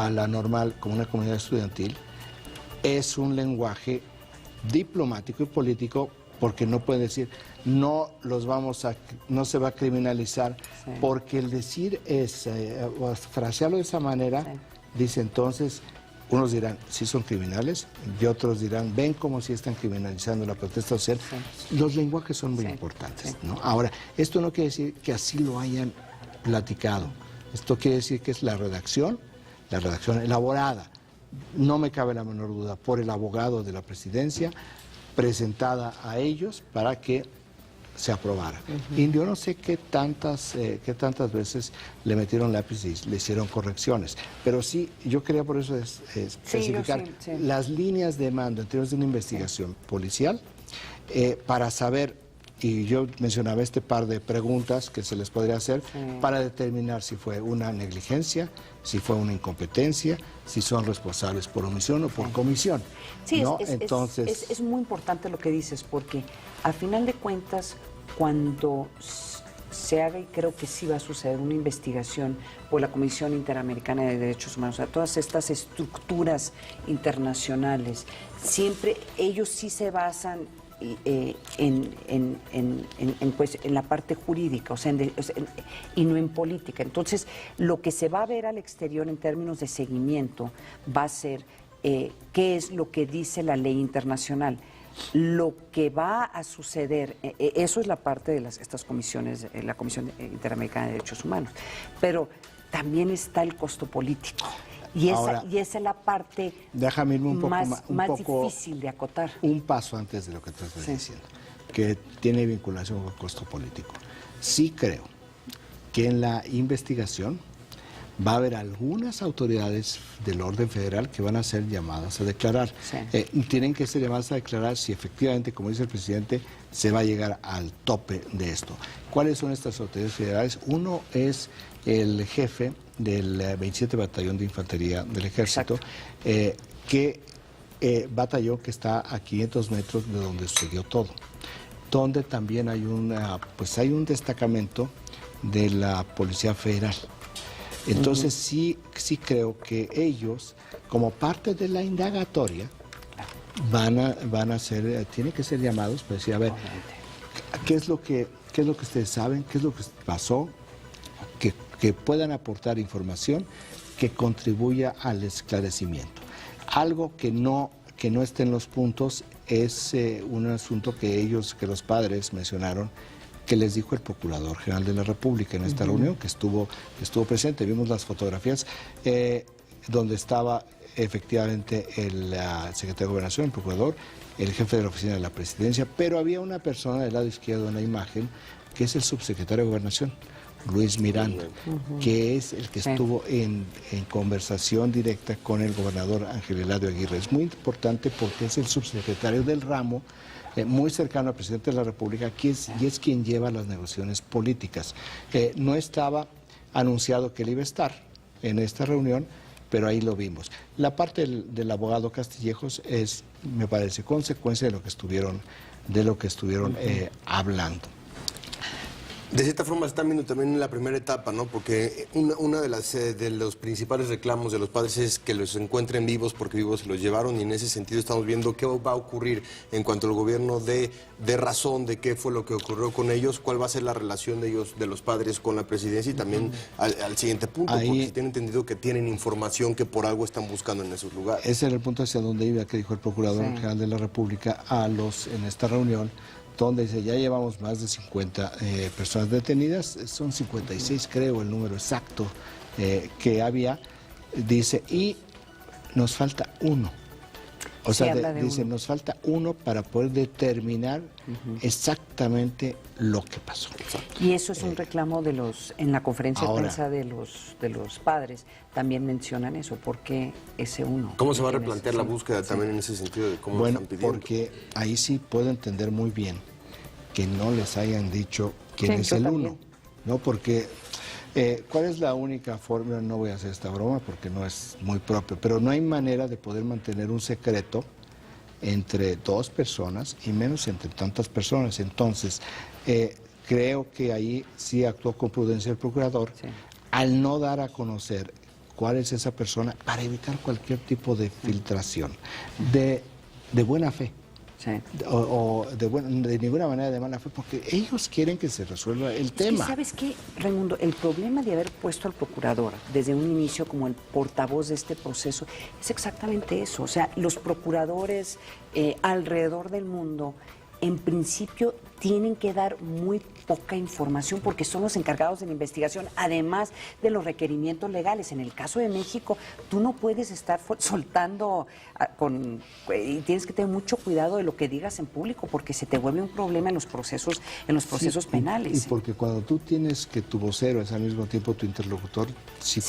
la normal como una comunidad estudiantil, es un lenguaje diplomático y político, porque no puede decir no se va a criminalizar, porque el decir o frasearlo de esa manera, dice entonces, unos dirán sí son criminales y otros dirán ven como si están criminalizando la protesta social. Los lenguajes son muy importantes, ¿no? Ahora, esto no quiere decir que así lo hayan platicado, esto quiere decir que es la redacción elaborada, no me cabe la menor duda, por el abogado de la presidencia, presentada a ellos para que se aprobara. Y yo no sé qué tantas veces le metieron lápiz y le hicieron correcciones, pero sí, yo quería por eso especificar las líneas de mando en términos de una investigación policial para saber, y yo mencionaba este par de preguntas que se les podría hacer para determinar si fue una negligencia, si fue una incompetencia, si son responsables por omisión o por comisión. Sí, ¿no? Entonces, es muy importante lo que dices, porque a final de cuentas, cuando se haga, y creo que sí va a suceder, una investigación por la Comisión Interamericana de Derechos Humanos, o sea, todas estas estructuras internacionales, siempre ellos sí se basan en la parte jurídica, y no en política. Entonces, lo que se va a ver al exterior en términos de seguimiento va a ser qué es lo que dice la ley internacional. Lo que va a suceder, eso es la parte de estas comisiones, la Comisión Interamericana de Derechos Humanos, pero también está el costo político. Y esa es la parte más difícil de acotar. Un paso antes de lo que tú estás diciendo, que tiene vinculación con el costo político. Sí creo que en la investigación va a haber algunas autoridades del orden federal que van a ser llamadas a declarar. Tienen que ser llamadas a declarar si efectivamente, como dice el presidente, se va a llegar al tope de esto. ¿Cuáles son estas autoridades federales? Uno es el jefe del 27 Batallón de Infantería del Ejército, batallón que está a 500 metros de donde sucedió todo, donde también hay un destacamento de la Policía Federal. Entonces sí creo que ellos, como parte de la indagatoria, van a ser, tienen que ser llamados para decir, a ver, ¿qué es lo que ustedes saben? ¿Qué es lo que pasó? Que puedan aportar información que contribuya al esclarecimiento. Algo que no esté en los puntos es un asunto que los padres mencionaron, que les dijo el Procurador General de la República en esta reunión, que estuvo presente. Vimos las fotografías donde estaba efectivamente el secretario de Gobernación, el Procurador, el jefe de la Oficina de la Presidencia, pero había una persona del lado izquierdo en la imagen, que es el subsecretario de Gobernación, Luis Miranda, que es el que estuvo en conversación directa con el gobernador Ángel Eladio Aguirre. Es muy importante porque es el subsecretario del ramo, muy cercano al presidente de la República, y es quien lleva las negociaciones políticas. No estaba anunciado que él iba a estar en esta reunión, pero ahí lo vimos. La parte del abogado Castillejos es, me parece, consecuencia de lo que estuvieron hablando. De cierta forma se están viendo también en la primera etapa, ¿no? Porque una de los principales reclamos de los padres es que los encuentren vivos porque vivos se los llevaron, y en ese sentido estamos viendo qué va a ocurrir en cuanto al gobierno de razón de qué fue lo que ocurrió con ellos, cuál va a ser la relación de ellos, de los padres con la presidencia, y también al siguiente punto, porque se tiene entendido que tienen información que por algo están buscando en esos lugares. Ese era el punto hacia donde iba, que dijo el Procurador General de la República en esta reunión, donde dice, ya llevamos más de 50 personas detenidas, son 56 creo el número exacto que había, dice, y nos falta uno. O sea, dice, nos falta uno para poder determinar exactamente lo que pasó. Y eso es un reclamo de en la conferencia de prensa de los padres, también mencionan eso, ¿por qué ese uno? ¿Cómo se va a replantear la búsqueda también en ese sentido de cómo están pidiendo? Porque ahí sí puedo entender muy bien que no les hayan dicho quién es el uno, ¿no? Porque, ¿cuál es la única forma? No voy a hacer esta broma porque no es muy propio, pero no hay manera de poder mantener un secreto entre dos personas y menos entre tantas personas. Entonces, creo que ahí sí actuó con prudencia el procurador al no dar a conocer cuál es esa persona para evitar cualquier tipo de filtración de buena fe. O de ninguna manera de mala fe, porque ellos quieren que se resuelva el tema. ¿Sabes qué, Raimundo? El problema de haber puesto al procurador desde un inicio como el portavoz de este proceso es exactamente eso. O sea, los procuradores alrededor del mundo, en principio, tienen que dar muy poca información porque son los encargados de la investigación, además de los requerimientos legales. En el caso de México, tú no puedes estar soltando y tienes que tener mucho cuidado de lo que digas en público porque se te vuelve un problema en los procesos penales. Y porque cuando tú tienes que tu vocero es al mismo tiempo tu interlocutor,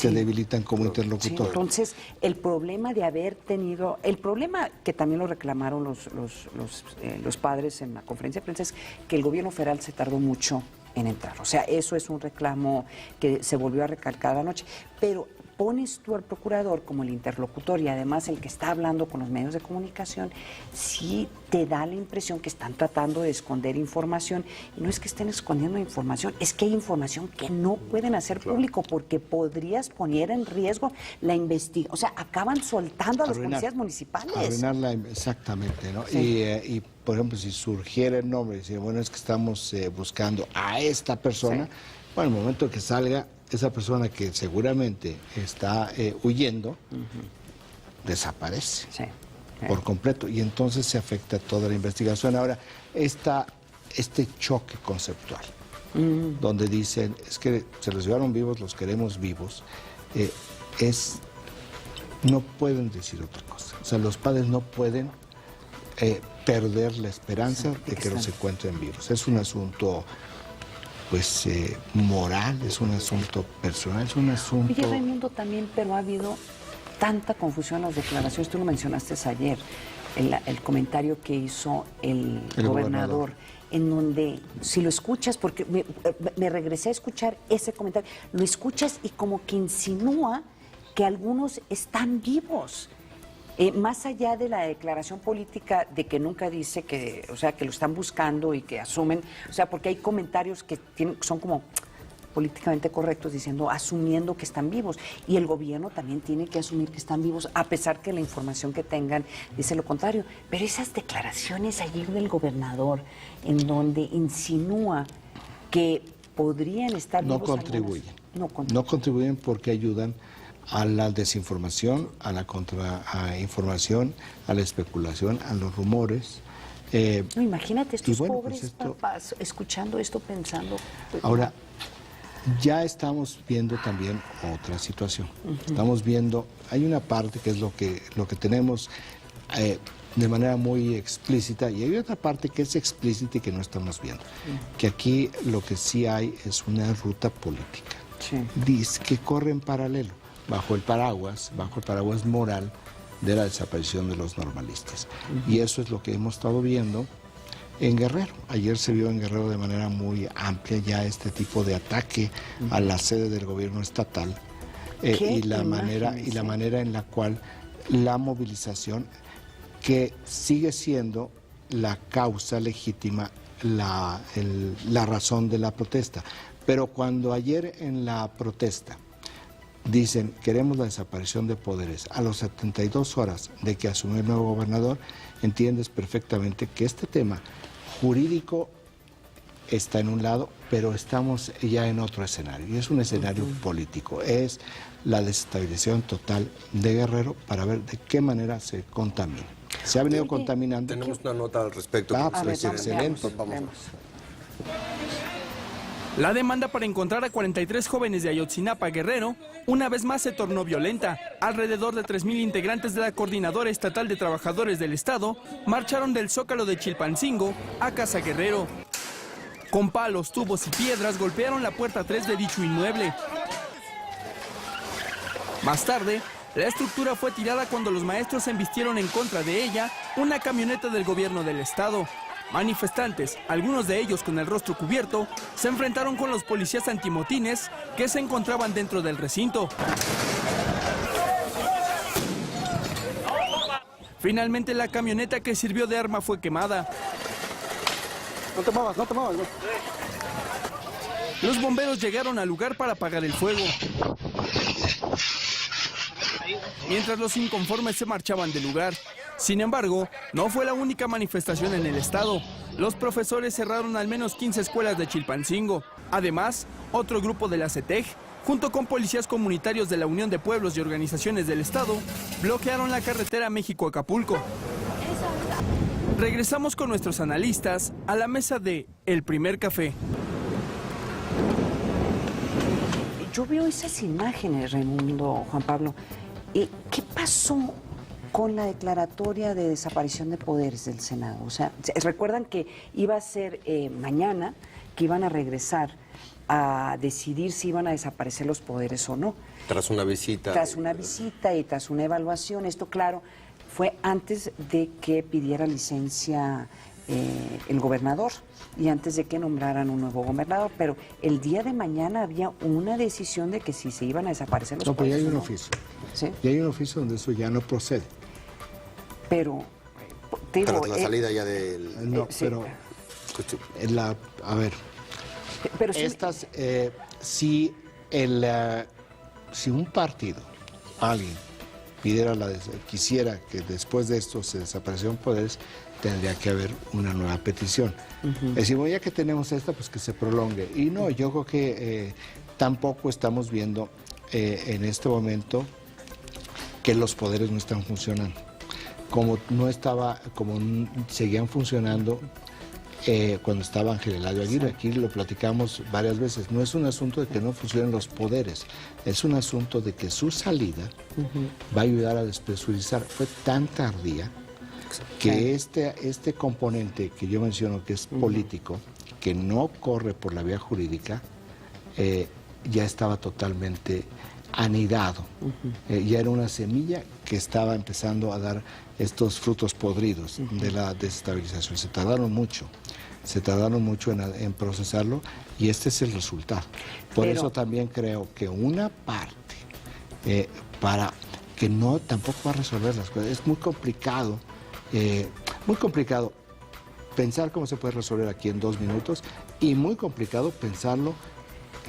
te debilitan como interlocutor. Entonces, el problema de haber tenido, el problema que también lo reclamaron los padres en la conferencia de prensa es que el gobierno federal se tardó mucho en entrar. O sea, eso es un reclamo que se volvió a recalcar anoche. Pero pones tú al procurador como el interlocutor y además el que está hablando con los medios de comunicación, sí te da la impresión que están tratando de esconder información. Y no es que estén escondiendo información, es que hay información que no pueden hacer público porque podrías poner en riesgo la investigación. O sea, acaban soltando a los policías municipales. Arruinarla, exactamente, ¿no? Y por ejemplo, si surgiera el nombre y decir, bueno, es que estamos buscando a esta persona, bueno, en el momento que salga esa persona que seguramente está huyendo, desaparece por completo y entonces se afecta toda la investigación. Ahora, este choque conceptual, donde dicen, es que se los llevaron vivos, los queremos vivos, no pueden decir otra cosa. O sea, los padres no pueden perder la esperanza de que los encuentren vivos. Es un asunto moral, es un asunto personal, es un asunto... Oye, Raimundo, también, pero ha habido tanta confusión en las declaraciones, tú lo mencionaste ayer, el comentario que hizo el gobernador, en donde, si lo escuchas, porque me regresé a escuchar ese comentario, lo escuchas y como que insinúa que algunos están vivos. Más allá de la declaración política de que nunca dice que, o sea, que lo están buscando y que asumen, o sea, porque hay comentarios que son como políticamente correctos diciendo, asumiendo que están vivos, y el gobierno también tiene que asumir que están vivos, a pesar que la información que tengan dice lo contrario. Pero esas declaraciones ayer del gobernador, en donde insinúa que podrían estar vivos, no contribuyen porque ayudan a la desinformación, a la contrainformación, a la especulación, a los rumores. No, imagínate estos pobres papás escuchando esto, pensando... Ahora, ya estamos viendo también otra situación. Estamos viendo, hay una parte que es lo que tenemos de manera muy explícita, y hay otra parte que es explícita y que no estamos viendo. Que aquí lo que sí hay es una ruta política. Dice que corre en paralelo. bajo el paraguas moral de la desaparición de los normalistas. Y eso es lo que hemos estado viendo en Guerrero. Ayer se vio en Guerrero de manera muy amplia ya este tipo de ataque a la sede del gobierno estatal y la manera en la cual la movilización, que sigue siendo la causa legítima la razón de la protesta. Pero cuando ayer en la protesta dicen queremos la desaparición de poderes, a las 72 horas de que asumió el nuevo gobernador, entiendes perfectamente que este tema jurídico está en un lado, pero estamos ya en otro escenario, y es un escenario político, es la desestabilización total de Guerrero para ver de qué manera se contamina. Se ha venido contaminando. Tenemos una nota al respecto. Pues excelente. Vamos. La demanda para encontrar a 43 jóvenes de Ayotzinapa, Guerrero, una vez más se tornó violenta. Alrededor de 3,000 integrantes de la Coordinadora Estatal de Trabajadores del Estado marcharon del Zócalo de Chilpancingo a Casa Guerrero. Con palos, tubos y piedras golpearon la puerta 3 de dicho inmueble. Más tarde, la estructura fue tirada cuando los maestros embistieron en contra de ella una camioneta del gobierno del estado. Manifestantes, algunos de ellos con el rostro cubierto, se enfrentaron con los policías antimotines que se encontraban dentro del recinto. Finalmente, la camioneta que sirvió de arma fue quemada. No te muevas. Los bomberos llegaron al lugar para apagar el fuego. Mientras los inconformes se marchaban del lugar. Sin embargo, no fue la única manifestación en el estado. Los profesores cerraron al menos 15 escuelas de Chilpancingo. Además, otro grupo de la CETEG, junto con policías comunitarios de la Unión de Pueblos y Organizaciones del Estado, bloquearon la carretera México-Acapulco. Regresamos con nuestros analistas a la mesa de El Primer Café. Yo veo esas imágenes, Raimundo, Juan Pablo. ¿Qué pasó con la declaratoria de desaparición de poderes del Senado? O sea, recuerdan que iba a ser mañana, que iban a regresar a decidir si iban a desaparecer los poderes o no. Tras una visita. Tras una visita y tras una evaluación. Esto, claro, fue antes de que pidiera licencia el gobernador y antes de que nombraran un nuevo gobernador, pero el día de mañana había una decisión de que si se iban a desaparecer los poderes. poderes. No, pero ya hay un oficio. ¿Sí? Y hay un oficio donde eso ya no procede. Pero tras la salida ya del... No, sí. pero... a ver... Pero sí, estas... si un partido, alguien, quisiera que después de esto se desaparecieran poderes, tendría que haber una nueva petición. Decimos, ya que tenemos esta, pues que se prolongue. Y no, yo creo que tampoco estamos viendo en este momento que los poderes no están funcionando. Como seguían funcionando cuando estaba Ángel Eladio Aguirre. Aquí lo platicamos varias veces. No es un asunto de que no funcionen los poderes, es un asunto de que su salida va a ayudar a despresurizar. Fue tan tardía que este componente que yo menciono, que es político, que no corre por la vía jurídica, ya estaba totalmente anidado. Ya era una semilla que estaba empezando a dar estos frutos podridos de la desestabilización. Se tardaron mucho en procesarlo y este es el resultado. Por eso también creo que una parte, para que no tampoco va a resolver las cosas, es muy complicado pensar cómo se puede resolver aquí en 2 minutos y muy complicado pensarlo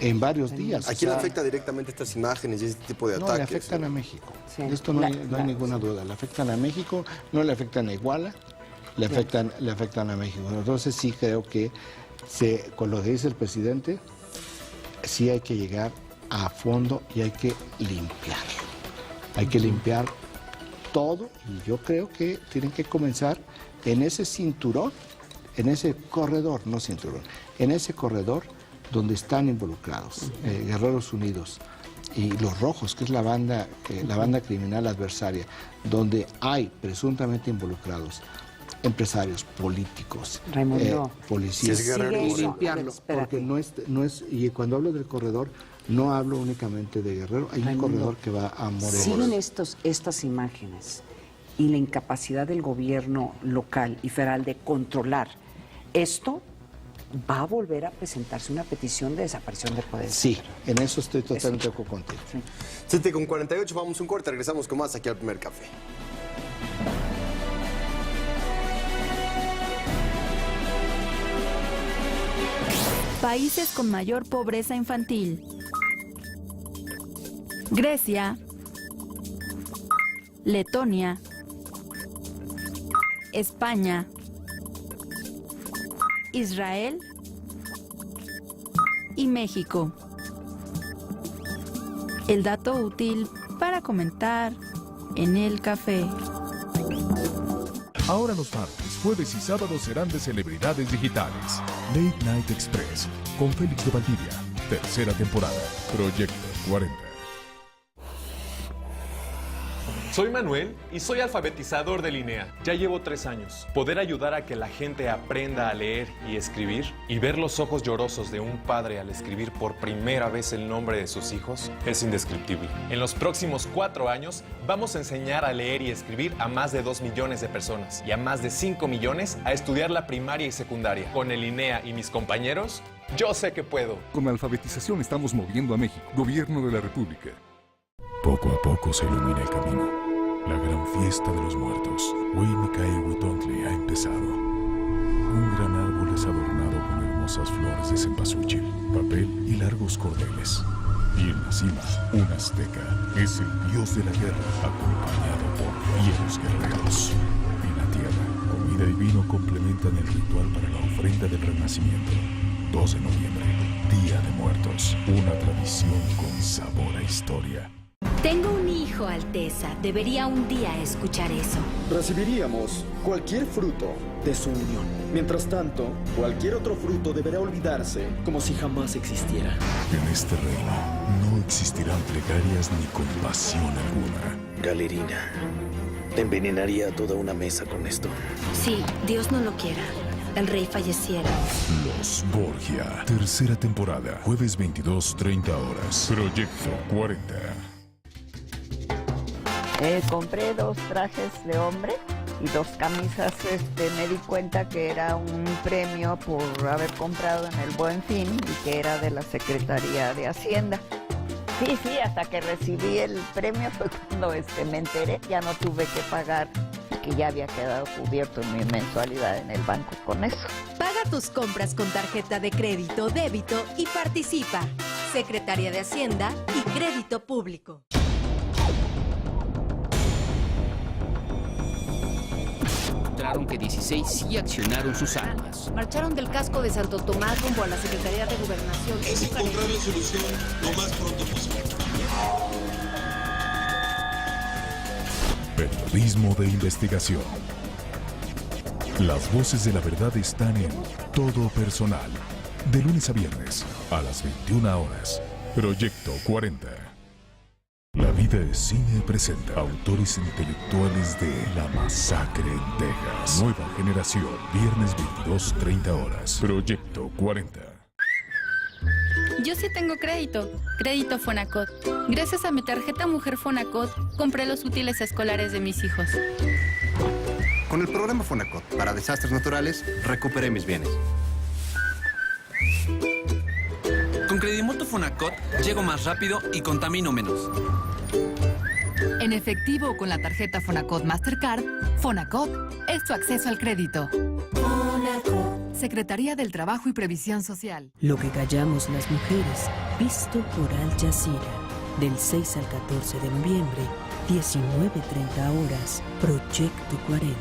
en varios días. ¿A quién afecta directamente estas imágenes y este tipo de ataques? No, le afectan a México. Sí. Esto no hay ninguna duda. Le afectan a México, no le afectan a Iguala, le afectan a México. Entonces sí creo que con lo que dice el presidente, sí hay que llegar a fondo y hay que limpiarlo. Hay que limpiar todo y yo creo que tienen que comenzar en ese cinturón, en ese corredor, no cinturón, en ese corredor donde están involucrados Guerreros Unidos y Los Rojos, que es la banda criminal adversaria, donde hay presuntamente involucrados empresarios, políticos, policías, y limpiarlo, porque no es, y cuando hablo del corredor, no hablo únicamente de Guerrero, hay un corredor que va a Morelos. Siguen estas imágenes y la incapacidad del gobierno local y federal de controlar esto. ¿Va a volver a presentarse una petición de desaparición de poderes? Sí, en eso estoy totalmente contigo. 7:48, vamos un corte, regresamos con más aquí al Primer Café. Países con mayor pobreza infantil: Grecia, Letonia, España, Israel y México. El dato útil para comentar en el café. Ahora los martes, jueves y sábados serán de celebridades digitales. Late Night Express, con Félix de Valdivia. Tercera temporada. Proyecto 40. Soy Manuel y soy alfabetizador de Linea. Ya llevo 3 años. Poder ayudar a que la gente aprenda a leer y escribir y ver los ojos llorosos de un padre al escribir por primera vez el nombre de sus hijos es indescriptible. En los próximos 4 años vamos a enseñar a leer y escribir a más de 2 millones de personas y a más de 5 millones a estudiar la primaria y secundaria. Con el Linea y mis compañeros, yo sé que puedo. Con la alfabetización estamos moviendo a México. Gobierno de la República. Poco a poco se ilumina el camino. La gran fiesta de los muertos, Hueymicaehuetontli, ha empezado. Un gran árbol es adornado con hermosas flores de cempasúchil, papel y largos cordeles. Y en la cima, un azteca es el dios de la guerra, acompañado por fieros guerreros. En la tierra, comida y vino complementan el ritual para la ofrenda del renacimiento. 2 de noviembre, Día de Muertos, una tradición con sabor a historia. Tengo un hijo, Alteza. Debería un día escuchar eso. Recibiríamos cualquier fruto de su unión. Mientras tanto, cualquier otro fruto deberá olvidarse como si jamás existiera. En este reino no existirán plegarias ni compasión alguna. Galerina, envenenaría a toda una mesa con esto. Sí, Dios no lo quiera. El rey falleciera. Los Borgia. Tercera temporada. Jueves 22:30 horas. Proyecto 40. Compré 2 trajes de hombre y 2 camisas. Me di cuenta que era un premio por haber comprado en el Buen Fin y que era de la Secretaría de Hacienda. Sí, hasta que recibí el premio fue cuando me enteré. Ya no tuve que pagar, que ya había quedado cubierto en mi mensualidad en el banco con eso. Paga tus compras con tarjeta de crédito, débito y participa. Secretaría de Hacienda y Crédito Público. Que 16 sí accionaron sus armas. Marcharon del casco de Santo Tomás rumbo a la Secretaría de Gobernación. Es encontrar la solución lo más pronto posible. Periodismo de investigación. Las voces de la verdad están en Todo Personal. De lunes a viernes, a las 21 horas. Proyecto 40. La vida es cine presenta autores intelectuales de La Masacre en Texas. Nueva generación, viernes 22:30 horas. Proyecto 40. Yo sí tengo crédito. Crédito Fonacot. Gracias a mi tarjeta Mujer Fonacot, compré los útiles escolares de mis hijos. Con el programa Fonacot para desastres naturales, recuperé mis bienes. Con Credimoto Fonacot llego más rápido y contamino menos. En efectivo o con la tarjeta Fonacot Mastercard, Fonacot es tu acceso al crédito. Fonacot. Secretaría del Trabajo y Previsión Social. Lo que callamos las mujeres, visto por Al Jazeera. Del 6 al 14 de noviembre, 19:30 horas, Proyecto 40.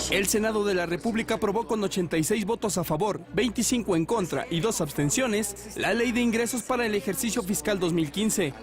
El Senado de la República aprobó con 86 votos a favor, 25 en contra y 2 abstenciones la Ley de Ingresos para el ejercicio fiscal 2015.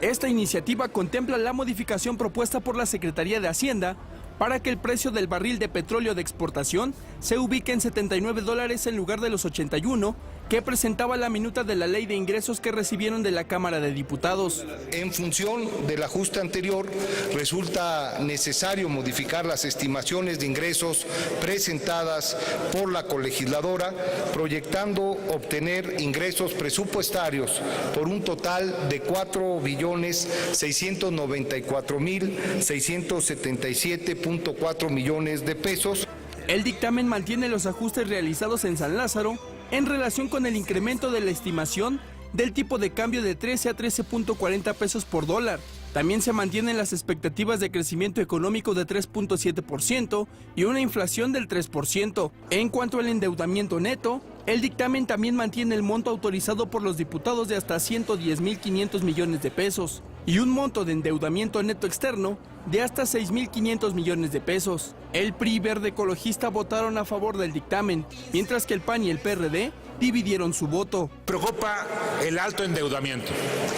Esta iniciativa contempla la modificación propuesta por la Secretaría de Hacienda para que el precio del barril de petróleo de exportación se ubique en $79 en lugar de los 81 que presentaba la minuta de la Ley de Ingresos que recibieron de la Cámara de Diputados. En función del ajuste anterior, resulta necesario modificar las estimaciones de ingresos presentadas por la colegisladora, proyectando obtener ingresos presupuestarios por un total de 4.694.677.4 millones de pesos. El dictamen mantiene los ajustes realizados en San Lázaro en relación con el incremento de la estimación del tipo de cambio de 13 a 13.40 pesos por dólar También se mantienen las expectativas de crecimiento económico de 3.7% y una inflación del 3%. En cuanto al endeudamiento neto, el dictamen también mantiene el monto autorizado por los diputados de hasta 110.500 millones de pesos y un monto de endeudamiento neto externo de hasta 6.500 millones de pesos. El PRI y Verde Ecologista votaron a favor del dictamen, mientras que el PAN y el PRD dividieron su voto. Preocupa el alto endeudamiento.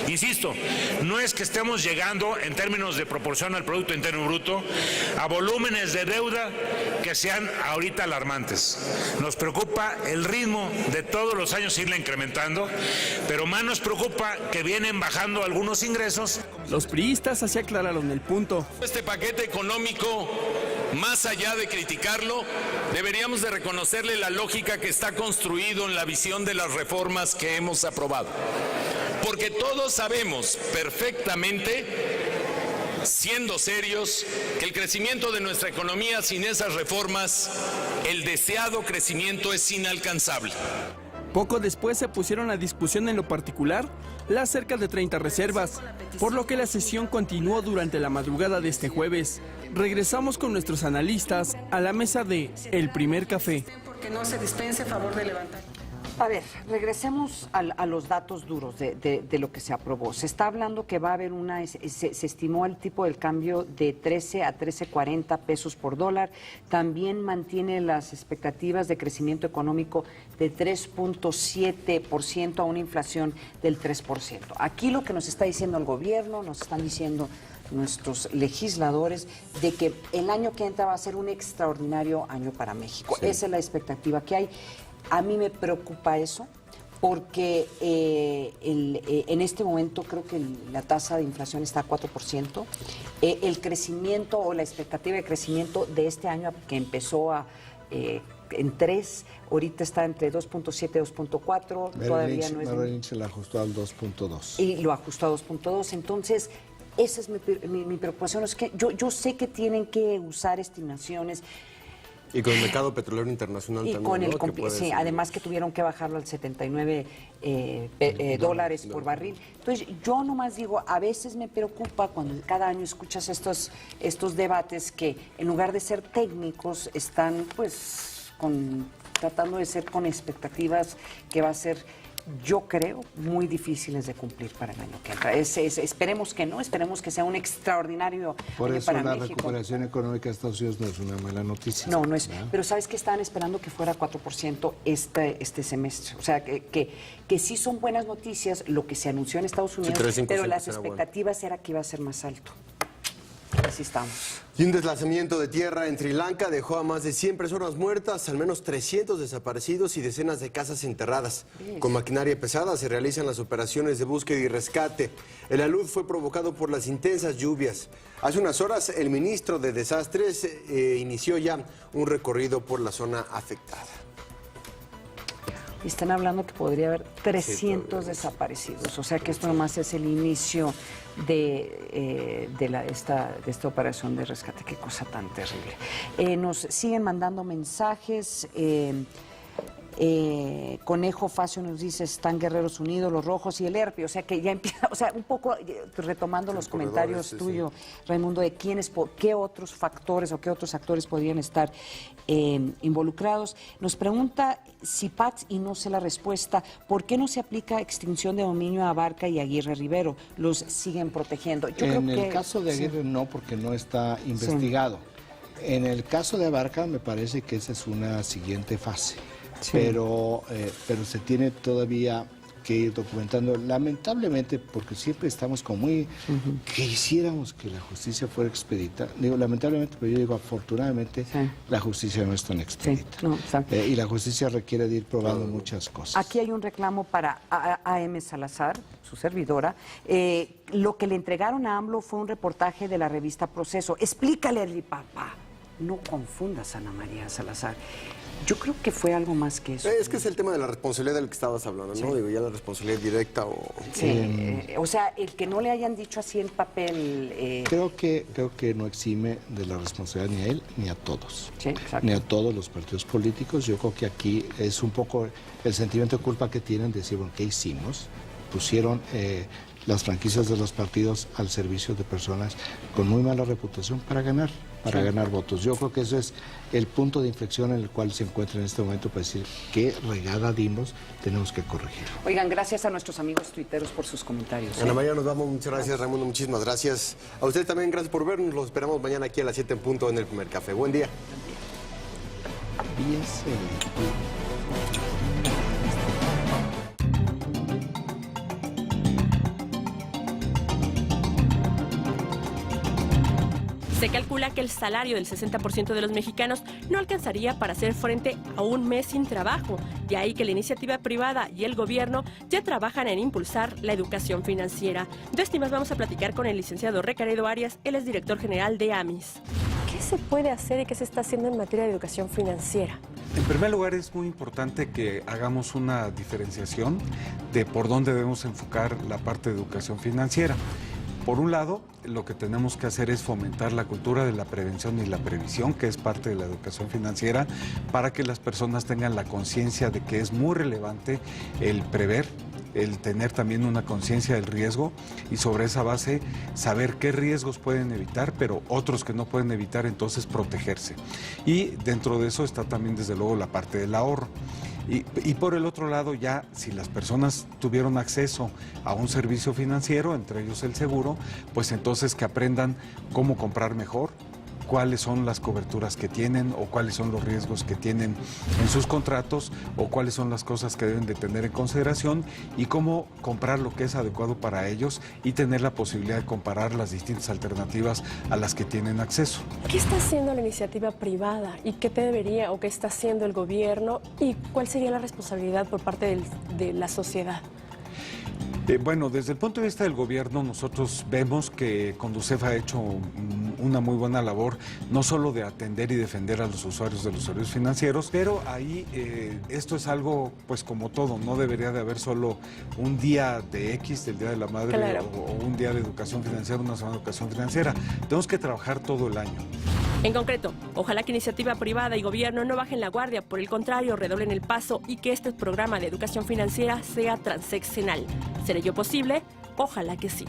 Insisto, no es que estemos llegando en términos de proporción al Producto Interno Bruto a volúmenes de deuda que sean ahorita alarmantes. Nos preocupa el ritmo de todos los años irla incrementando, pero más nos preocupa que vienen bajando algunos ingresos. Los priistas así aclararon el punto. Este paquete económico, más allá de criticarlo, deberíamos de reconocerle la lógica que está construido en la visión de las reformas que hemos aprobado. Porque todos sabemos perfectamente, siendo serios, que el crecimiento de nuestra economía sin esas reformas, el deseado crecimiento es inalcanzable. Poco después se pusieron a discusión en lo particular las cerca de 30 reservas, por lo que la sesión continuó durante la madrugada de este jueves. Regresamos con nuestros analistas a la mesa de El Primer Café. Que no se dispense, favor de levantar. A ver, regresemos a los datos duros de lo que se aprobó. Se está hablando que va a haber se estimó el tipo del cambio de 13 a 13.40 pesos por dólar. También mantiene las expectativas de crecimiento económico de 3.7% a una inflación del 3%. Aquí lo que nos está diciendo el gobierno, nos están diciendo nuestros legisladores, de que el año que entra va a ser un extraordinario año para México. Sí. Esa es la expectativa que hay. A mí me preocupa eso porque en este momento creo que la tasa de inflación está a 4%. El crecimiento o la expectativa de crecimiento de este año, que empezó en 3, ahorita está entre 2.7 y 2.4. Todavía no es. Merrill Lynch la ajustó al 2.2. Y lo ajustó a 2.2. Entonces, esa es mi preocupación. Es que yo sé que tienen que usar estimaciones. Y con el mercado petrolero internacional y también, con ¿no? Sí, además que tuvieron que bajarlo al 79 dólares por barril. Entonces, yo nomás digo, a veces me preocupa cuando cada año escuchas estos debates que en lugar de ser técnicos están pues tratando de ser con expectativas que va a ser, yo creo, muy difíciles de cumplir para el año que entra. Esperemos que no, esperemos que sea un extraordinario Por año eso para la México. recuperación económica de Estados Unidos no es una mala noticia. No, no es. ¿Verdad? Pero ¿sabes que estaban esperando que fuera 4% este semestre? O sea, que sí son buenas noticias lo que se anunció en Estados Unidos, sí, pero las expectativas era que iba a ser más alto. Así estamos. Y un deslizamiento de tierra en Sri Lanka dejó a más de 100 personas muertas, al menos 300 desaparecidos y decenas de casas enterradas. Con maquinaria pesada se realizan las operaciones de búsqueda y rescate. El alud fue provocado por las intensas lluvias. Hace unas horas el ministro de Desastres inició ya un recorrido por la zona afectada. Están hablando que podría haber 300 desaparecidos, o sea que esto nomás es el inicio de esta operación de rescate. Qué cosa tan terrible. Nos siguen mandando mensajes. Conejo Facio nos dice, están Guerreros Unidos, los Rojos y el ERPI, o sea que ya empieza, o sea, un poco retomando los comentarios tuyos, Raimundo, de qué otros factores o qué otros actores podrían estar involucrados. Nos pregunta Cipats, y no sé la respuesta, ¿por qué no se aplica extinción de dominio a Abarca y Aguirre Rivero? Los siguen protegiendo. En el caso de Aguirre no, porque no está investigado. Sí. En el caso de Abarca me parece que esa es una siguiente fase. Sí. Pero se tiene todavía que ir documentando, lamentablemente, porque siempre estamos como muy... Quisiéramos que la justicia fuera expedita. Digo lamentablemente, pero yo digo afortunadamente, la justicia no es tan expedita. Sí, no, y la justicia requiere de ir probando muchas cosas. Aquí hay un reclamo para A.M. Salazar, su servidora. Lo que le entregaron a AMLO fue un reportaje de la revista Proceso. Explícale a mi papá. No confundas a Ana María Salazar. Yo creo que fue algo más que eso. Es que es el tema de la responsabilidad del que estabas hablando, ¿no? Digo, ya la responsabilidad directa o... Sí, o sea, el que no le hayan dicho así en papel... Creo que no exime de la responsabilidad ni a él ni a todos. Sí, exacto. Ni a todos los partidos políticos. Yo creo que aquí es un poco el sentimiento de culpa que tienen de decir, bueno, ¿qué hicimos? Pusieron las franquicias de los partidos al servicio de personas con muy mala reputación para ganar votos. Yo creo que eso es el punto de inflexión en el cual se encuentra en este momento para decir qué regada dimos, tenemos que corregir. Oigan, gracias a nuestros amigos tuiteros por sus comentarios. Ana María, nos vamos. Muchas gracias, Raimundo. Muchísimas gracias. A ustedes también, gracias por vernos. Los esperamos mañana aquí a las 7 en punto en El Primer Café. Buen día. Se calcula que el salario del 60% de los mexicanos no alcanzaría para hacer frente a un mes sin trabajo, de ahí que la iniciativa privada y el gobierno ya trabajan en impulsar la educación financiera. De esto y más vamos a platicar con el licenciado Recaredo Arias, él es director general de AMIS. ¿Qué se puede hacer y qué se está haciendo en materia de educación financiera? En primer lugar, es muy importante que hagamos una diferenciación de por dónde debemos enfocar la parte de educación financiera. Por un lado, lo que tenemos que hacer es fomentar la cultura de la prevención y la previsión, que es parte de la educación financiera, para que las personas tengan la conciencia de que es muy relevante el prever, el tener también una conciencia del riesgo y sobre esa base saber qué riesgos pueden evitar, pero otros que no pueden evitar, entonces protegerse. Y dentro de eso está también desde luego la parte del ahorro. Y por el otro lado, ya si las personas tuvieron acceso a un servicio financiero, entre ellos el seguro, pues entonces que aprendan cómo comprar mejor, cuáles son las coberturas que tienen o cuáles son los riesgos que tienen en sus contratos o cuáles son las cosas que deben de tener en consideración y cómo comprar lo que es adecuado para ellos y tener la posibilidad de comparar las distintas alternativas a las que tienen acceso. ¿Qué está haciendo la iniciativa privada y qué debería o qué está haciendo el gobierno y cuál sería la responsabilidad por parte de la sociedad? Bueno, desde el punto de vista del gobierno, nosotros vemos que Conducef ha hecho una muy buena labor, no solo de atender y defender a los usuarios de los servicios financieros, pero ahí esto es algo, pues como todo, no debería de haber solo un día de X, del Día de la Madre, claro, o un día de educación financiera, una semana de educación financiera. Tenemos que trabajar todo el año. En concreto, ojalá que iniciativa privada y gobierno no bajen la guardia, por el contrario, redoblen el paso y que este programa de educación financiera sea transeccional. ¿Será yo posible? Ojalá que sí.